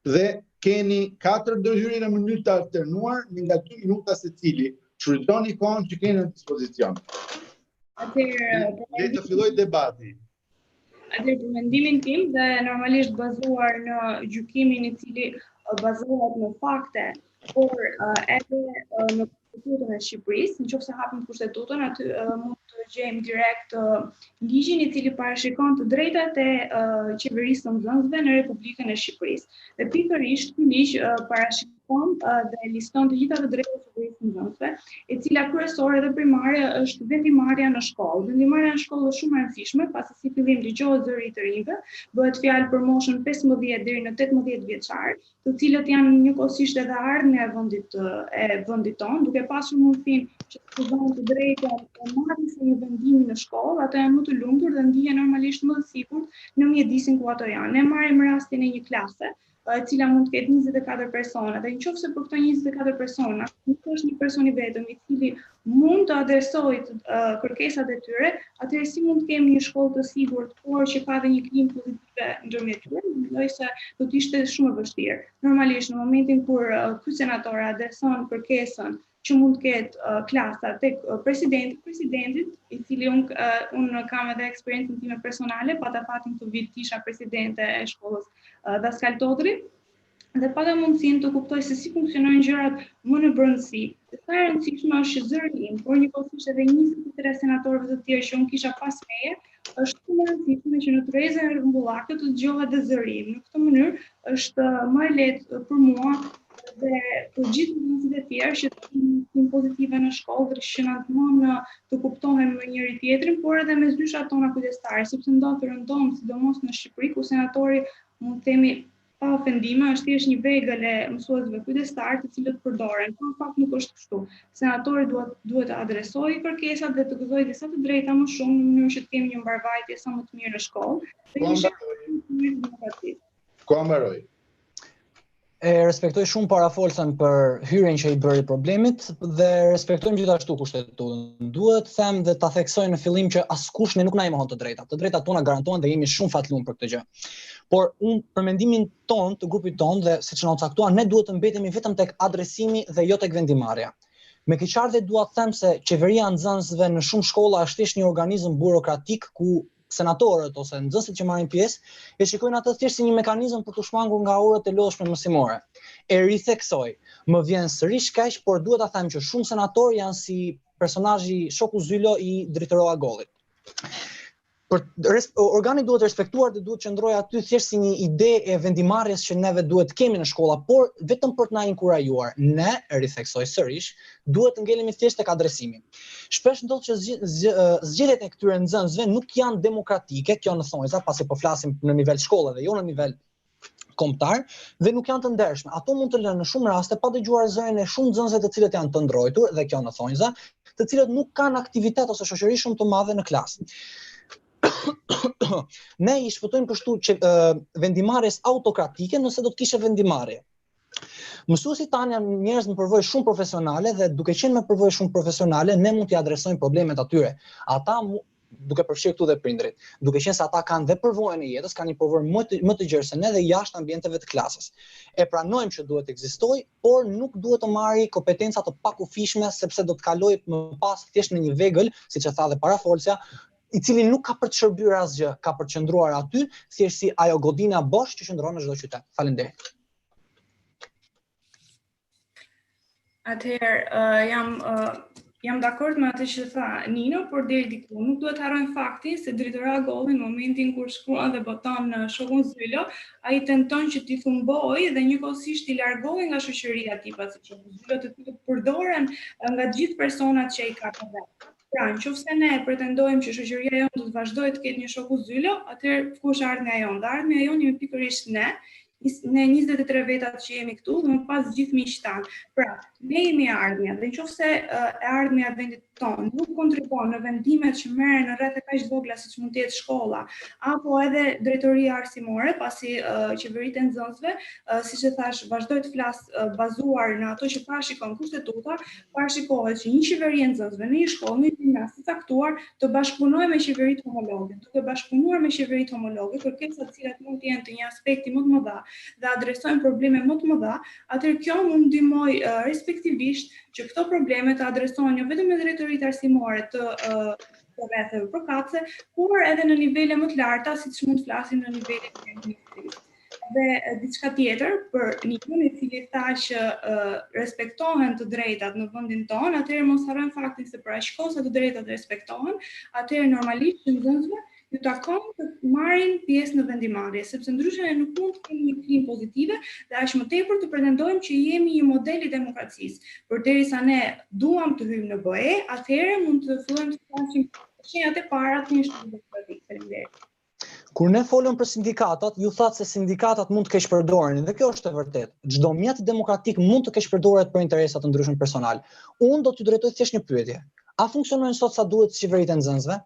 dhe keni 4 ndërhyrje në mënyrë të alternuar me nga 2 minuta secili. Shfrytëzoni kohën që keni në dispozicion. Atëherë, të filloj debati. Atëherë, për mendimin tim dhe normalisht bazuar në gjykimin i cili bazohet në fakte, por edhe në Kushtetutën e Shqipërisë, nëse hapim Kushtetutën, aty mund të gjejmë direkt ligjin i cili parashikon të drejtat e qeverisë së nxënësve në Republikën e Shqipërisë. Dhe pikërisht ky ligj parashikon dhe liston të gjitha të drejtat e qeverisë së nxënësve, e cila kryesore dhe primare është vendimarrja në shkollë. Vendimarrja në shkollë është shumë e rëndësishme, pasi si fillim dëgohet zëri i të rinjve, bëhet fjalë për moshën 15 deri në 18 vjeçar, të cilët janë njëkohësisht edhe ardhmja e vendit tonë, duke pasur mundësinë që të fuzojnë të drejtën e marrjes së një vendimi në shkollë, ato janë më të lumtur dhe ndihen normalisht më të sigurt në mjedisin ku ato janë. Ne marrim rastin e një klase, e cila mund të ketë 24 persona, dhe nëse për këto 24 persona nuk është një person i vetëm i cili mund të adresojë kërkesat e tyre, atëherë si mund të kemi një shkollë të sigurt, por që ka dhe një klim pozitive ndërmjet tyre, mendoj se do të ishte shumë e vështirë. Normalisht në momentin kur ky senator adreson kërkesën që mund të ketë klasa tek presidentit, i cili unë kam edhe eksperiencën time personale, pata fatin të vit kisha presidente e shkollës Dhaskal Todri, dhe pata mundësinë të kuptoj se si funksionojnë gjërat më në brendësi. Sa e rëndësishme është që zëri im, por njëkohësisht edhe 23 senatorëve të tjerë që unë kisha pas meje, është shumë e rëndësishme që në tërëzën e rrëmbullakët të dëgjohet dhe zëri im. Në këtë mënyrë është më e lehtë për mua dhe për gjithë njerëzit e tjerë që të kenë pozitive në shkollë dhe që na ndihmon të kuptohem me njëri tjetrin, por edhe me zyshat tona kujdestare, sepse ndodh të rëndom, sidomos në Shqipëri, ku senatori mund të themi pa ofendime, është thjesht një vegël e mësuesve kujdestar të cilët përdoren. Por në fakt nuk është kështu. Senatori duhet të adresojë kërkesat dhe të gëzojë disa të drejta më shumë në mënyrë që të kemi një mbarvajtje sa më të mirë në shkollë. Ku mbaroj? E respektoj shumë parafolsen për hyrjen që i bëri problemit dhe respektojmë gjithashtu Kushtetutën. Duhet them dhe ta theksoj në fillim që askush ne nuk na i mohon të drejtat. Të drejtat tona garantohen dhe jemi shumë fatlum për këtë gjë. Por unë për mendimin ton, të grupit ton dhe siç na u caktuar, ne duhet të mbetemi vetëm tek adresimi dhe jo tek vendimarrja. Me keqardhje dua të them se qeveria e nxënësve në shumë shkolla është thjesht një organizëm burokratik ku senatorët ose nxënësit që marrin pjesë e shikojnë atë thjesht si një mekanizëm për të shmangur nga orët e lodhshme mësimore. E ritheksoj, më vjen sërish kaq, por duhet ta them që shumë senatorë janë si personazhi Shoku Zylo i Dritoria Gollit. Organi duhet respektuar dhe duhet qëndrojë aty thjesht si një ide e vendimarrjes që neve duhet kemi në shkolla, por vetëm për të na inkurajuar. Ne, ritheksoj sërish, duhet të ngelemi thjesht tek adresimi. Shpesh ndodh që zgjedhjet e këtyre nxënësve nuk janë demokratike, kjo në thonjza, pasi po flasim në nivel shkolle dhe jo në nivel kombëtar, dhe nuk janë të ndershme. Ato mund të lënë në shumë raste pa dëgjuar zërin e shumë nxënësve të cilët janë të ndrojtur, dhe kjo në thonjza, të cilët nuk kanë aktivitet ose shoqëri shumë të madhe në klasë. ne I shpëtojmë kështu që vendimarrjes autokratike nëse do të kishe vendimarrje. Mësuesit tanë janë njerëz me përvojë shumë profesionale dhe duke qenë me përvojë shumë profesionale, ne mund t'i adresojmë problemet atyre. Ata duke përfshirë këtu dhe prindrit, duke qenë se ata kanë dhe përvojën e jetës, kanë një përvojë më të gjerë se ne dhe jashtë ambienteve të klasës. E pranojmë që duhet ekzistojë, por nuk duhet të marrë kompetenca të pakufishme sepse do të kalojë më pas thjesht në një vegël, siç e tha dhe parafolsja, I cili nuk ka për të shërbyer asgjë, ka për të qëndruar aty, thjesht si ajo godina bosh që qëndron në çdo qytet. Faleminderit. Atëherë, jam dakord me atë që tha Nino, por deri diku nuk duhet harrojmë faktin se drejtori Golli në momentin kur shkruan dhe boton shokun Zylo, ai tenton që t'i thumbojë dhe njëkohësisht I largohej nga shoqëria e tij pasi shoku Zylo të përdoren nga gjithë personat që ai ka të vet. Pra, nëse ne pretendojmë që shoqëria jonë do të vazhdojë të ketë një shoku Zylo, atëherë kush ardhmja jonë? Ardhmja jonë jemi pikërisht ne 23 vetat që jemi këtu dhe më pas gjithë miqtë tanë. Pra, ne jemi ardhmja dhe nëse e ardhmja e vendit tonë nuk kontribon në vendimet që merren në rreth e kaq vogla siç mund të jetë shkolla, apo edhe drejtoria arsimore, pasi qeveritë e nxënësve, siç e thash, vazhdoi të flas bazuar në ato që parashikon kushtetuta, parashikohet që një qeveri e nxënësve në një shkollë, në një gimnaz të caktuar, të bashkëpunojë me qeveritë homologe. Duke bashkëpunuar me qeveritë homologe, kërkesat të cilat mund të jenë të një aspekti më të mëdha dhe adresojnë probleme më të mëdha, atëherë kjo mund ndihmoj respektivisht që këto probleme të adresohen jo vetëm me drejtoritë arsimore të rretheve përkatëse, por edhe në nivele më të larta, siç mund të flasim në nivelin e ministrisë. Dhe diçka tjetër për Nikun, I cili tha që respektohen të drejtat në vendin tonë, atëherë mos harrojmë faktin se për aq kohë sa të drejtat respektohen, atëherë normalisht që nxënësve ju takon të marrin pjesë në vendimarrje, sepse ndryshe ne nuk mund të kemi një klim pozitive dhe aq më tepër të pretendojmë që jemi një model I demokracisë. Përderisa ne duam të hyjmë në BE, atëherë mund të fillojmë të flasim shenjat e para të një shteti demokratik. Faleminderit. Kur ne folëm për sindikatat, ju thatë se sindikatat mund të keqpërdoren, dhe kjo është e vërtetë. Çdo mjet demokratik mund të keqpërdoret për interesa të ndryshme personal. Unë do t'ju drejtoj thjesht një pyetje. A funksionojnë sot sa duhet qeveritë e nxënësve?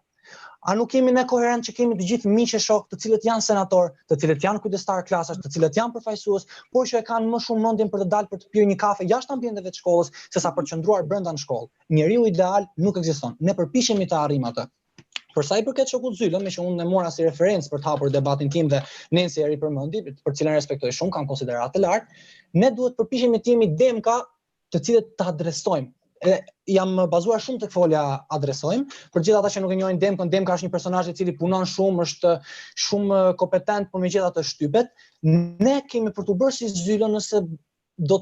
A nuk kemi ne koherent që kemi të gjithë miq e shok të cilët janë senator, të cilët janë kujdestar klasash, të cilët janë përfaqësues, por që e kanë më shumë mendjen për të dalë për të pirë një kafe jashtë ambienteve të shkollës, sesa për të qëndruar brenda në shkollë. Njeriu ideal nuk ekziston. Ne përpiqemi të arrijmë atë. Për sa I përket shokut Zylo, me që unë e mora si referencë për të hapur debatin tim dhe Nensi e ripërmendi, për cilën respektoj shumë, kam konsiderate lartë, ne duhet përpiqemi të jemi demka të cilët të adresojmë. Jam bazuar shumë tek folja adresojmë, për gjithë ata që nuk e njohin Demkën, Demka është një personazh I cili punon shumë, është shumë kompetent, por megjithatë shtypet. Ne kemi për të bërë si Zylo nëse do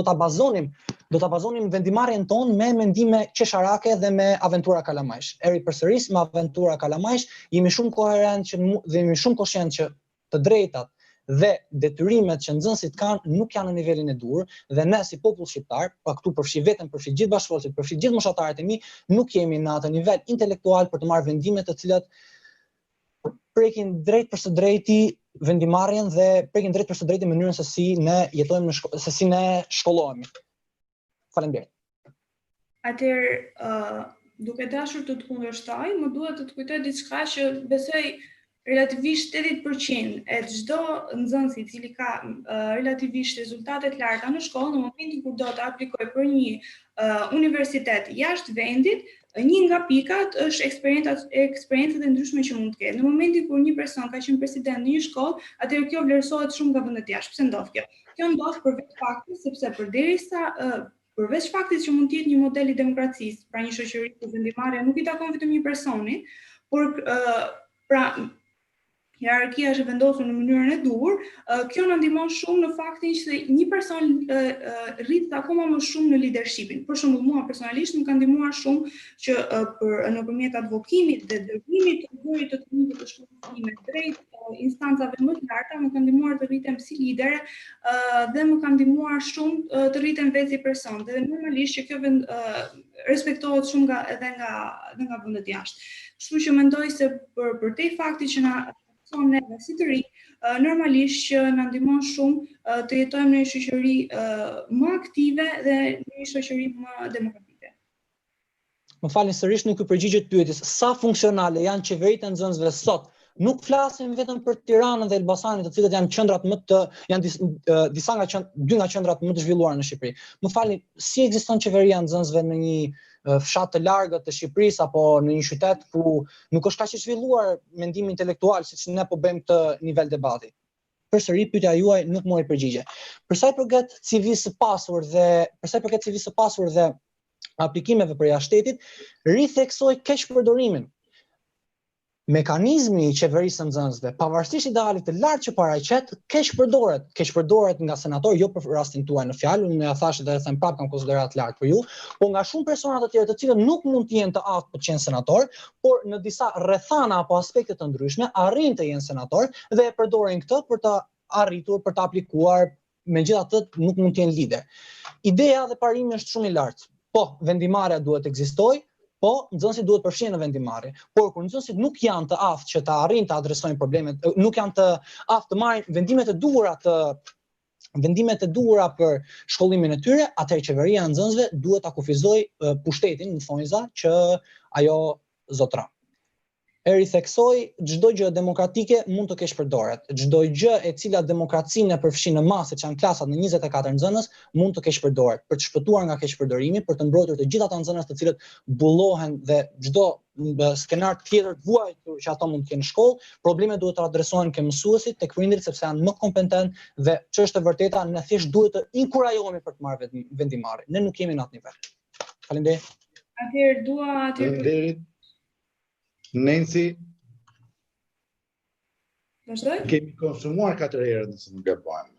ta bazonim vendimarrjen tonë me mendime qesharake dhe me aventura kalamajsh. Eri përsëris me aventura kalamajsh, jemi shumë koherent dhe jemi shumë koshient që të drejtat dhe detyrimet që nxënësit kanë nuk janë në nivelin e duhur dhe ne si popull shqiptar, pa këtu përfshi gjithë bashkëfolësit, përfshi gjithë moshatarët e mi, nuk jemi në atë nivel intelektual për të marrë vendime të cilat prekin drejt për së drejti vendimarrjen dhe prekin drejt për së drejti mënyrën se si ne jetojmë se si ne shkollohemi. Faleminderit. Atëherë, duke dashur të kundërshtoj, më duhet të kujtoj diçka që besoj relativisht 80% e çdo nxënësi I cili ka relativisht rezultate të larta në shkollë, në momentin kur do të aplikojë për një universitet jashtë vendit, një nga pikat është eksperiencat e ndryshme që mund të ketë. Në momentin kur një person ka qenë president në një shkollë, atëherë kjo vlerësohet shumë nga vendet jashtë. Pse ndodh kjo? Kjo ndodh përveç faktit sepse përveç faktit që mund të jetë një model I demokracisë, pra një shoqëri ku vendimarrja nuk I takon vetëm një personi, por pra hierarkia është vendosur në mënyrën e duhur, kjo na ndihmon shumë në faktin që një person rrit akoma më shumë në leadershipin. Për shembull, mua personalisht më ka ndihmuar shumë që nëpërmjet advokimit dhe dërgimit të burit të teknikut të shkollës drejt instancave më të larta, më ka ndihmuar të rritem si lidere dhe më ka ndihmuar shumë të rritem vetë si person. Dhe normalisht që kjo respektohet shumë edhe nga vendet jashtë. Kështu që mendoj se për te fakti që na neve si të rinj, normalisht që na ndihmon shumë të jetojmë në një shoqëri më aktive dhe në një shoqëri më demokratike. Më falni sërish nuk i përgjigjet pyetjes sa funksionale janë qeveritë e nxënësve sot. Nuk flasim vetëm për Tiranën dhe Elbasanin, të cilët janë qendrat më të disa nga dy nga qendrat më të zhvilluara në Shqipëri. Më falni, si ekziston qeveria e nxënësve në një fshat të largët të Shqipërisë apo në një qytet ku nuk është kaq i zhvilluar mendimi intelektual siç ne po bëjmë të nivel debati? Përsëri pyetja juaj nuk mori përgjigje. Për sa i përket CV-së së pasur dhe aplikimeve për jashtë shtetit, ritheksoj keqpërdorimin. Mekanizmi i qeverisë së nxënësve, pavarësisht idealit të lartë që paraqet, keqpërdoret nga senator, jo për rastin tuaj në fjalë, unë ja thash dhe e them prapë kam konsiderat lartë për ju, po nga shumë persona të tjerë të cilët nuk mund të jenë të aftë për të qenë senator, por në disa rrethana apo aspekte të ndryshme arrin të jenë senator dhe e përdorin këtë për të arritur, për të aplikuar, megjithatë nuk mund të jenë lider. Ideja dhe parimi është shumë i lartë. Po, vendimarrja duhet të ekzistojë, po nxënësit duhet përfshihen në vendimarrje. Por kur nxënësit nuk janë të aftë që të arrijnë të adresojnë problemet, nuk janë të aftë të marrin vendimet e duhura për shkollimin e tyre, atëherë qeveria e nxënësve duhet ta kufizojë pushtetin në thonjza që ajo zotëron. E ritheksoj, çdo gjë demokratike mund të keqpërdoret. Çdo gjë e cila demokracinë e përfshin në masë, që janë klasat në 24 nxënës, mund të keqpërdoret. Për të shpëtuar nga keqpërdorimi, për të mbrojtur të gjithë ata nxënës të cilët bullohen dhe çdo skenar tjetër të vuajtur që ato mund të kenë në shkollë, problemet duhet të adresohen ke mësuesit, tek prindërit sepse janë më kompetent dhe ç'është e vërteta, ne thjesht duhet të inkurajohemi për të marrë vendimarrje. Ne nuk jemi në atë nivel. Faleminderit. Faleminderit. Nancy, kemi konsumuar 4 herë nëse nuk gabojmë.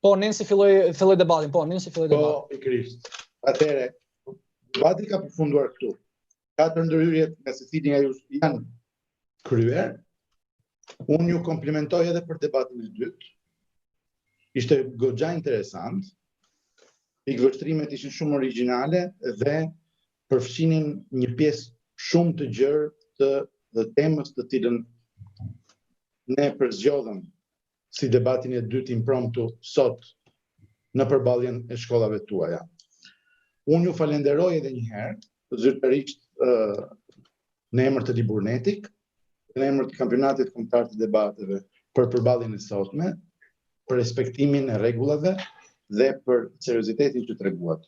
Po, Nancy filloi debatin, Po, pikërisht. Atëherë, debati ka përfunduar këtu. 4 ndërhyrjet nga secili nga ju janë kryer. Unë ju komplimentoj edhe për debatin e dytë. Ishte goxha interesant. Pikëvështrimet ishin shumë origjinale dhe përfshinin një pjesë shumë të gjerë të temës të cilën ne përzgjodhëm si debatin e dytë impromptu sot në përballjen e shkollave tuaja. Unë ju falenderoj edhe një herë, zyrtarisht në emër të LIBURNETIK, në emër të Kampionatit Kombëtar të debateve për përballjen e sotme, për respektimin e rregullave dhe për seriozitetin që treguat.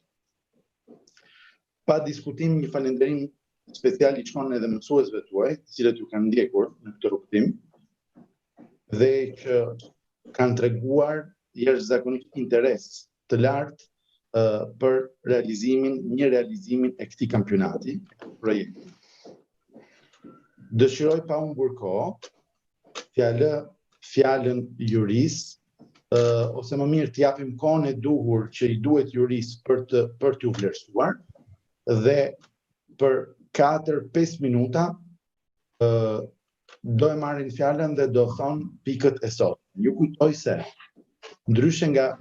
Pa diskutim, një falenderim special i shkon edhe mësuesve tuaj, të cilët ju kanë ndjekur në këtë rrugtim dhe që kanë treguar jashtëzakonisht interes të lartë për një realizimin e këtij kampionati, projekti. Dëshiroj pa humbur kohë, fjalën juris, ose më mirë të japim kohën e duhur që i duhet juris për t'ju vlerësuar dhe për 4-5 minuta do e marrin fjalën dhe do thonë pikët e sot. Ju kujtoj se ndryshe nga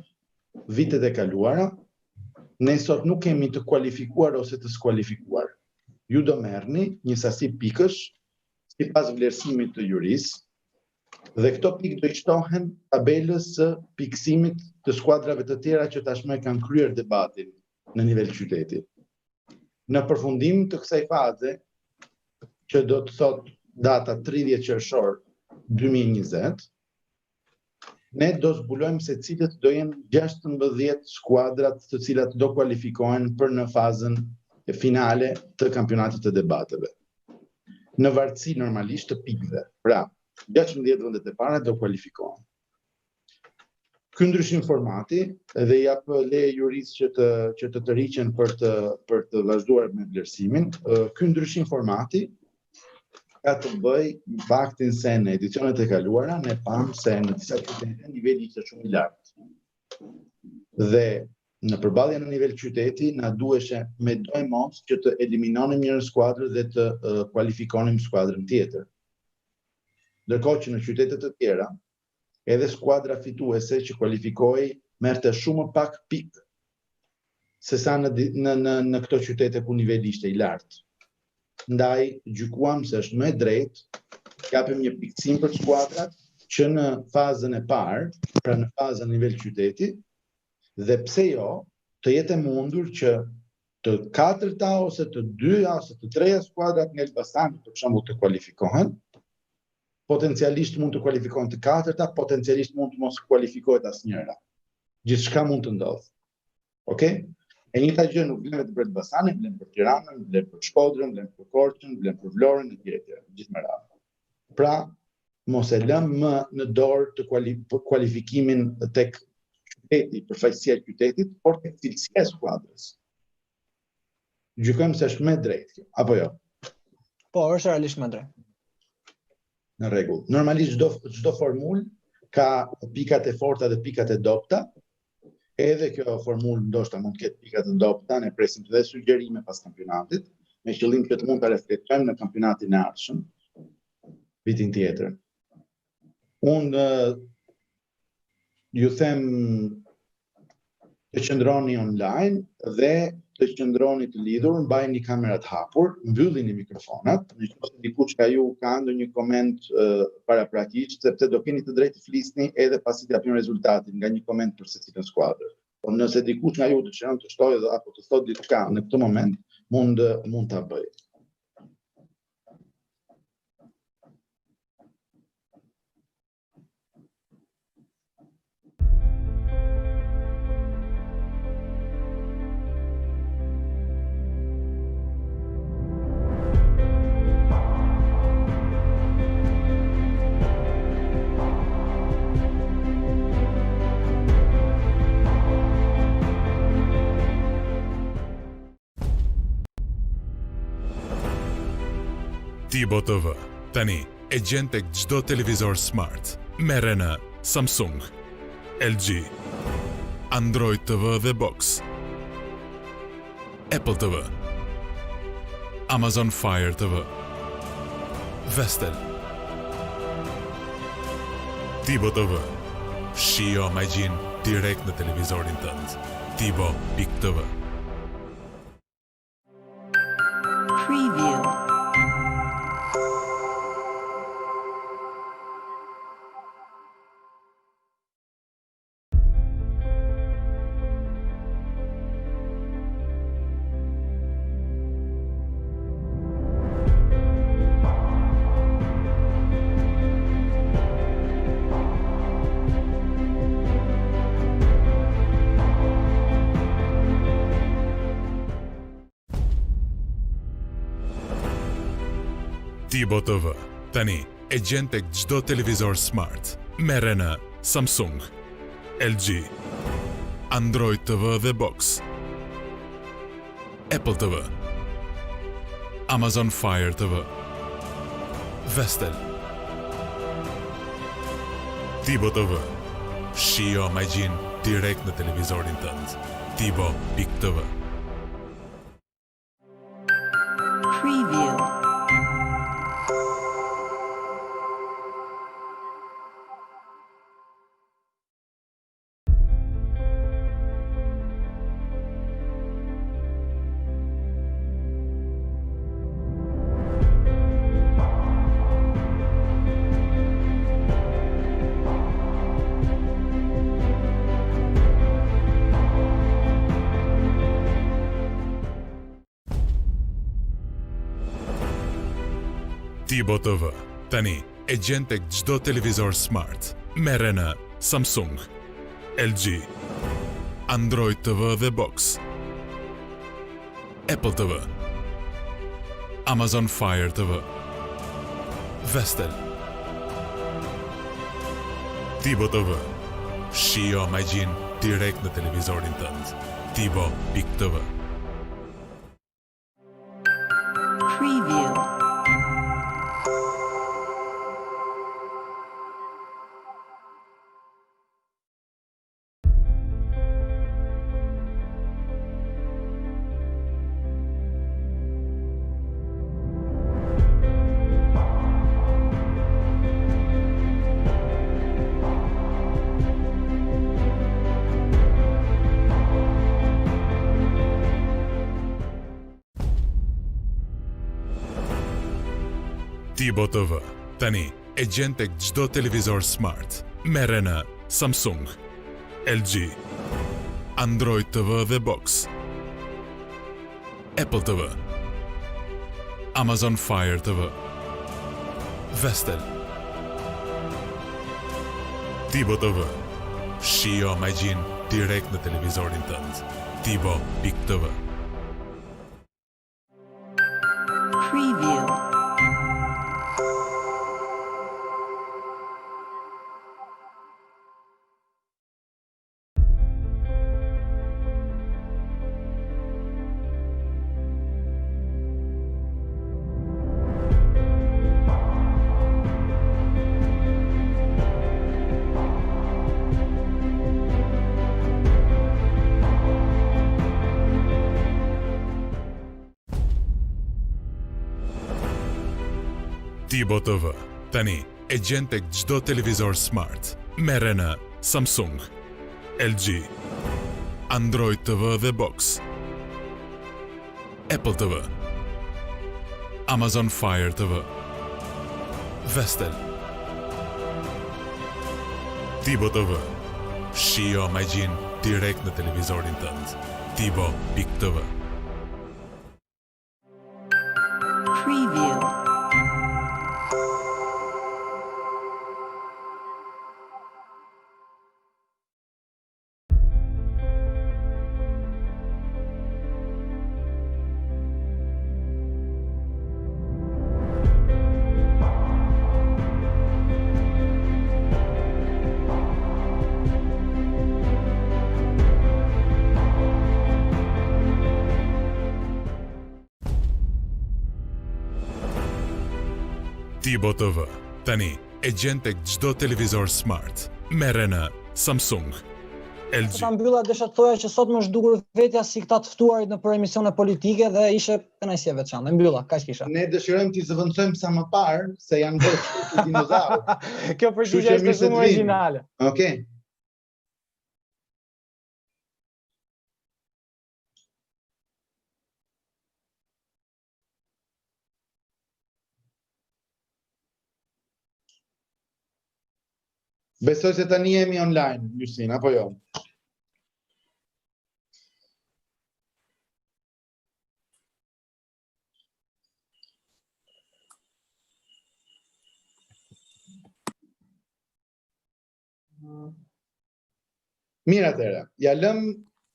vitet e kaluara, ne sot nuk kemi të kualifikuar ose të skualifikuar. Ju do merrni një sasi pikësh sipas vlerësimit të juris dhe këto pikë do i shtohen tabelës së pikësimit të skuadrave të tjera që tashmë kanë kryer debatin në nivel qyteti. Në përfundim të kësaj faze, që do të thot data 30 qershor 2020, ne do zbulojmë se cilët do jenë 16 skuadrat të cilat do kualifikohen për në fazën finale të kampionatit të debateve. Në varësi normalisht të pikëve. Pra, 16 vendet e para do kualifikohen. Ky ndryshim formati dhe jap leje juris që të tërhiqen për të vazhduar me vlerësimin. Ky ndryshim formati ka të bëjë me faktin se në edicionet e kaluara ne pamë se në disa qytete niveli ishte shumë i lartë. Dhe në përballje në nivel qyteti na duheshe me do e mos që të eliminonim njërën skuadrë dhe të kualifikonim skuadrën tjetër. Ndërkohë që në qytetet të tjera edhe skuadra fituese që kualifikohej merrte shumë pak pikë sesa në këto qytete ku niveli ishte i lartë. Ndaj gjykuam se është më e drejtë japim një pikësim për skuadrat që në fazën e parë, pra në fazën nivel qyteti, dhe pse jo, të jetë e mundur që të 4-ta ose të 2-a ose të 3-a skuadrat nga Elbasani për shembull të kualifikohen, potencialisht mund të kualifikohen të 4-ta, potencialisht mund të mos kualifikohet asnjëra. Gjithçka mund të ndodhë. Okej? E njëjta gjë nuk vlen vetëm për Elbasanin, vlen për Tiranën, vlen për Shkodrën, vlen për Korçën, vlen për Vlorën etj. Gjithë me radhë. Pra, mos e lëm më në dorë të kualifikimin tek qyteti, përfaqësia e qytetit, por tek cilësia e skuadrës. Gjykojmë se është më drejt kjo, apo jo? Po, është realisht më drejt. Në rregull. Normalisht çdo formulë ka pikat e forta dhe pikat e dobta. Edhe kjo formulë ndoshta mund të ketë pikat e dobta, ne presim dhe sugjerime pas kampionatit, me qëllim që të mund ta reflektojmë në kampionatin e ardhshëm, vitin tjetër. Unë ju them të qëndroni online dhe të qëndroni të lidhur, mbajini kamerat hapur, mbyllini mikrofonat, nëse dikush nga ju ka ndonjë koment paraprakisht, sepse do keni të drejtë të flisni edhe pasi të japim rezultatin nga një koment për secilën skuadër. Por nëse dikush nga ju dëshiron të shtojë apo të thotë diçka në këtë moment, mund ta bëjë. Tibo TV, tani e gjen tek çdo televizor smart, merre në Samsung, LG, Android TV dhe Box, Apple TV, Amazon Fire TV, Vestel. Tibo TV, shijo magjin direkt në televizorin tënd. Tibo.tv. Preview. Tibo TV, tani e gjen tek çdo televizor smart, merre në Samsung, LG, Android TV dhe Box, Apple TV, Amazon Fire TV, Vestel. Tibo TV, shijo magjin direkt në televizorin tënd. Tibo.tv. Preview. Tibo TV, tani e gjen tek çdo televizor smart, merre në Samsung, LG, Android TV dhe Box, Apple TV, Amazon Fire TV, Vestel. Tibo TV, shijo magjin direkt në televizorin tënd. Tibo.tv. Preview. Tibo TV, tani e gjen tek çdo televizor smart, merre në Samsung, LG, Android TV dhe Box, Apple TV, Amazon Fire TV, Vestel, Tibo TV. Shijo magjin direkt në televizorin tënd. Tibo.tv. Preview. Tibo TV. Tani e gjen tek çdo televizor smart. Merre në Samsung, LG, Android TV dhe Box, Apple TV, Amazon Fire TV, Vestel, Tibo TV. Shijo magjin direkt në televizorin tënd. Tibo.tv. Preview. Tibo TV. Tani e gjen tek çdo televizor smart. Merre në Samsung, LG. Ta mbylla desha të thoja që sot më zhdukur vetja si këta të ftuarit në për emisione politike dhe ishe kënaqësi e veçantë. Mbylla, kaq kisha. Ne dëshirojmë t'i zëvendësojmë sa më parë se janë bërë dinozaurë. Kjo përgjigje është shumë origjinale. Okej. Besoj se tani jemi online, Justin, apo jo? Mirë atëherë, ja lëm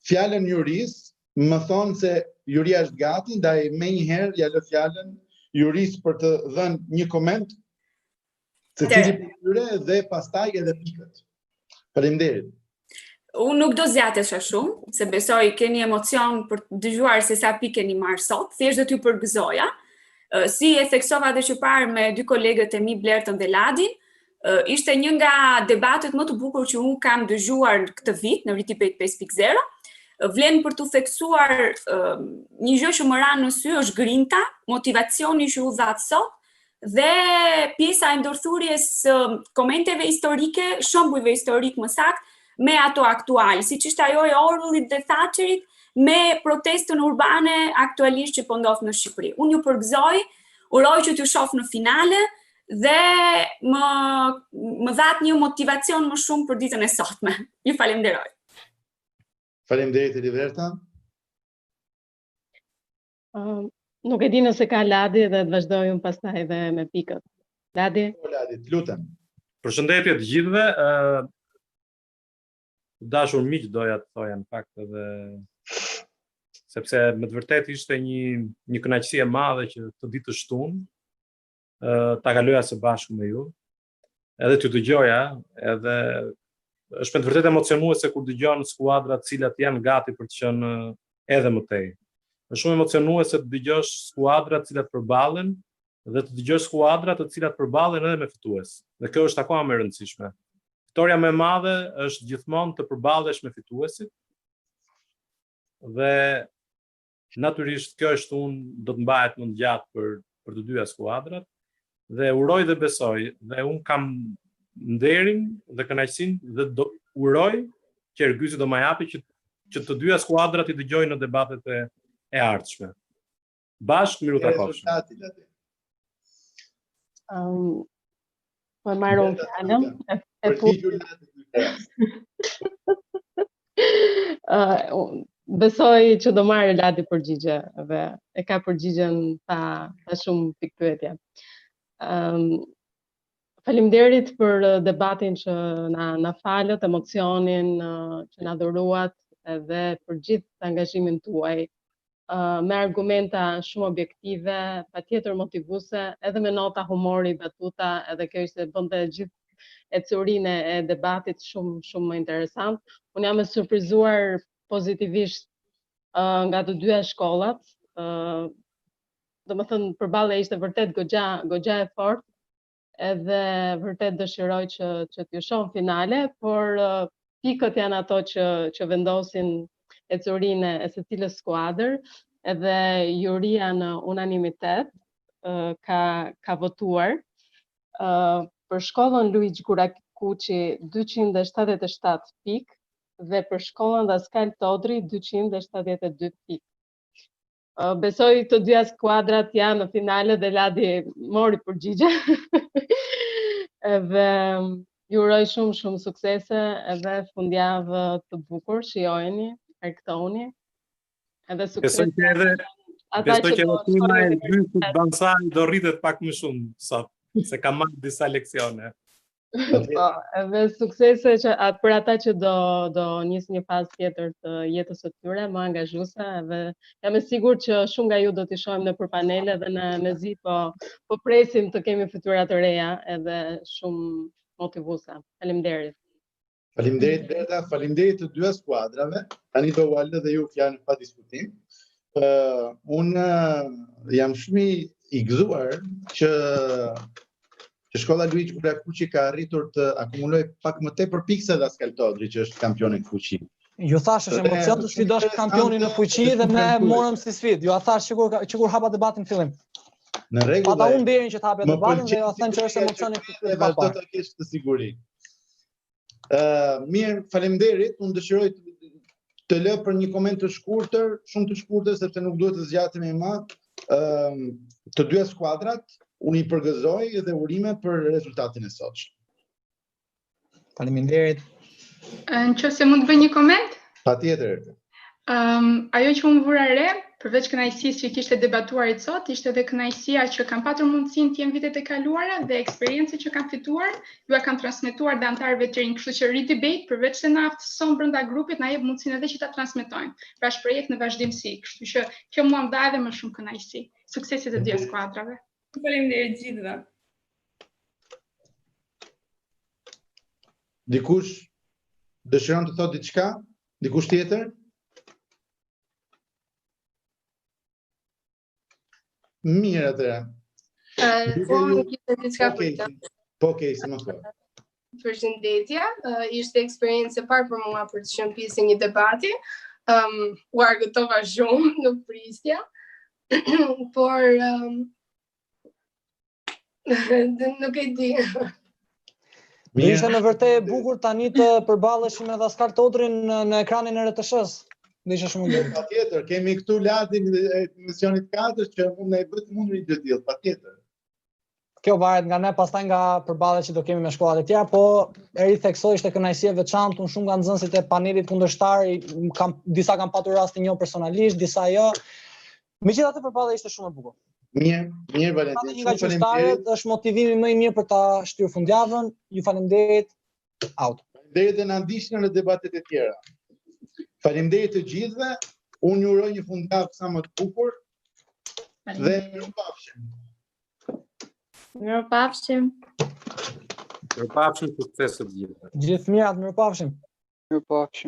fjalën juris, më thonë se juria është gati, ndaj me njëherë ja lë fjalën juris për të dhënë një koment se cili për tyre dhe pastaj edhe pikët. Faleminderit. Unë nuk do zgjatesha shumë, se besoj keni emocion për të dëgjuar se sa pikë keni marrë sot, thjesht do t'ju përgëzoja. Si e theksova edhe që parë me dy kolegët e mi Blertën dhe Ladin, ishte një nga debatet më të bukur që unë kam dëgjuar këtë vit në Renditja 5.0. Vlen për të theksuar një gjë që më ra në sy është grinta, motivacioni që u dhat sot, dhe pjesa e ndërthurjes komenteve historike, shembujve historik më saktë, me ato aktuale, siç ishte ajo e Orwellit dhe Thatcherit me protestën urbane aktualisht që po ndodh në Shqipëri. Unë ju përgëzoj, uroj që t'ju shoh në finale dhe më dhat një motivacion më shumë për ditën e sotme. Ju falenderoj. Faleminderit Eliverta. Nuk e di nëse ka Ladi dhe të vazhdoj unë pastaj edhe me pikët. Ladi? Ladi, të lutem. Përshëndetje të gjithëve. Dashur miq doja të thoja në fakt edhe sepse me të vërtetë ishte një kënaqësi e madhe që të ditë të shtunë ta kaloja së bashku me ju. Edhe t'ju dëgjoja, edhe është me të vërtetë emocionuese kur dëgjon skuadra të cilat janë gati për të qenë edhe më tej. Është shumë emocionuese të dëgjosh skuadra të cilat përballen dhe të dëgjosh skuadra të cilat përballen edhe me fitues. Dhe kjo është akoma më e rëndësishme. Fitoria më e madhe është gjithmonë të përballesh me fituesit. Dhe natyrisht kjo është unë do të mbahet më gjatë për të dyja skuadrat dhe uroj dhe besoj dhe unë kam nderin dhe kënaqësinë dhe do uroj që Ergysi do më japi që të dyja skuadrat i dëgjojnë në debatet e ardhshme. Bashkë miru takofshim. Po marrë fjalën. Besoj që do marrë Ladi përgjigje dhe e ka përgjigjen pa shumë pikpyetje. Faleminderit për debatin që na falët, emocionin që na dhuruat edhe për gjithë angazhimin tuaj. Me argumenta shumë objektive, patjetër motivuese, edhe me nota humori, batuta, edhe kjo ishte bënte gjithë ecurinë e debatit shumë më interesant. Unë jam e surprizuar pozitivisht nga të dyja shkollat. Domethënë përballë ishte vërtet goxha e fortë, edhe vërtet dëshiroj që t'ju shoh në finale, por pikët janë ato që vendosin ecurinë e secilës skuadër, edhe juria në unanimitet ka votuar. Për shkollën Luigj Gurakuqi 277 pikë dhe për shkollën Dhaskal Todri 272 pikë. Besoj të dyja skuadrat janë në finale dhe Ladi mori përgjigje. Edhe ju uroj shumë suksese edhe fundjavë të bukur, shijojeni, argëtoni. Edhe suksese. Besoj që tima e dytë Bansari do rritet pak më shumë sot, se ka marrë disa leksione. Edhe suksese për ata që do njësë një fazë tjetër të jetës së tyre, më angazhuese, edhe jam e sigurt që shumë nga ju do t'i shohim nëpër panele dhe në mezi po presim të kemi fytyra të reja edhe shumë motivuese. Faleminderit. Faleminderit Berta, faleminderit të dyja skuadrave. Tani do u alë dhe ju fjalën pa diskutim. Unë jam shumë i gëzuar që shkolla Luigj Gurakuqi ka arritur të akumuloj pak më tepër pikë se Dhaskal Todri, që është kampion në fuqi. Ju thash është emocion të sfidosh kampionin në fuqi dhe ne morëm si sfidë. Ju thash që kur hapa debatin fillim. Në rregull. Pata unë derin që të hapja debatin dhe ju them që është emocioni e vazhdo të kesh të siguri. Mirë, faleminderit. Unë dëshiroj të lë për një koment të shkurtër, shumë të shkurtër sepse nuk duhet të zgjatemi më. Të dyja skuadrat unë i përgëzoj dhe urime për rezultatin e sotshëm. Faleminderit. Nëse mund të bëj një koment? Patjetër. Ajo që unë vura re, përveç kënaqësisë që kishte debatuarit sot, ishte edhe kënaqësia që kam patur mundësinë të jem vitet e kaluara dhe eksperiencët që kam fituar, ju e kam transmetuar dhe anëtarëve të rinj, kështu që Debati, përveç se na aftëson brenda grupit, na jep mundësinë edhe që ta transmetojmë. Pra është projekt në vazhdimsi, kështu që kjo mua më dha edhe më shumë kënaqësi. Suksese të dyja skuadrave. Faleminderit gjithëve. Dikush dëshiron të thotë diçka? Dikush tjetër? Mirë atëra. Unë kisha diçka për të. Po, okej, se më thua. Përshëndetje, ishte eksperiencë e parë për mua për të qenë pjesë e një debati. U argëtova shumë, nuk prisja. Por nuk e di. Do ishte në vërtet e bukur tani të përballeshim me Dhaskal Todrin në ekranin e RTS-s. Do ishte shumë mirë. Patjetër, kemi këtu Ladin e misionit 4 që mund na i bëj të mundur një gjë tillë, patjetër. Kjo varet nga ne, pastaj nga përballja që do kemi me shkollat e tjera, po e ritheksoj ishte kënaqësi e veçantë, unë shumë nga nxënësit e panelit kundërshtar, disa kanë patur rast të njoh personalisht, disa jo. Megjithatë përballja ishte shumë e bukur. Mirë Valentin. Një nga qytetarët është motivimi më i mirë për ta shtyrë fundjavën. Ju faleminderit. Out. Faleminderit dhe na ndiqni në debatet e tjera. Faleminderit të gjithëve. Unë ju uroj një fundjavë sa më të bukur. Dhe mirupafshim. Mirupafshim. Mirupafshim, sukses të gjithëve. Gjithë mirat, mirupafshim. Mirupafshim.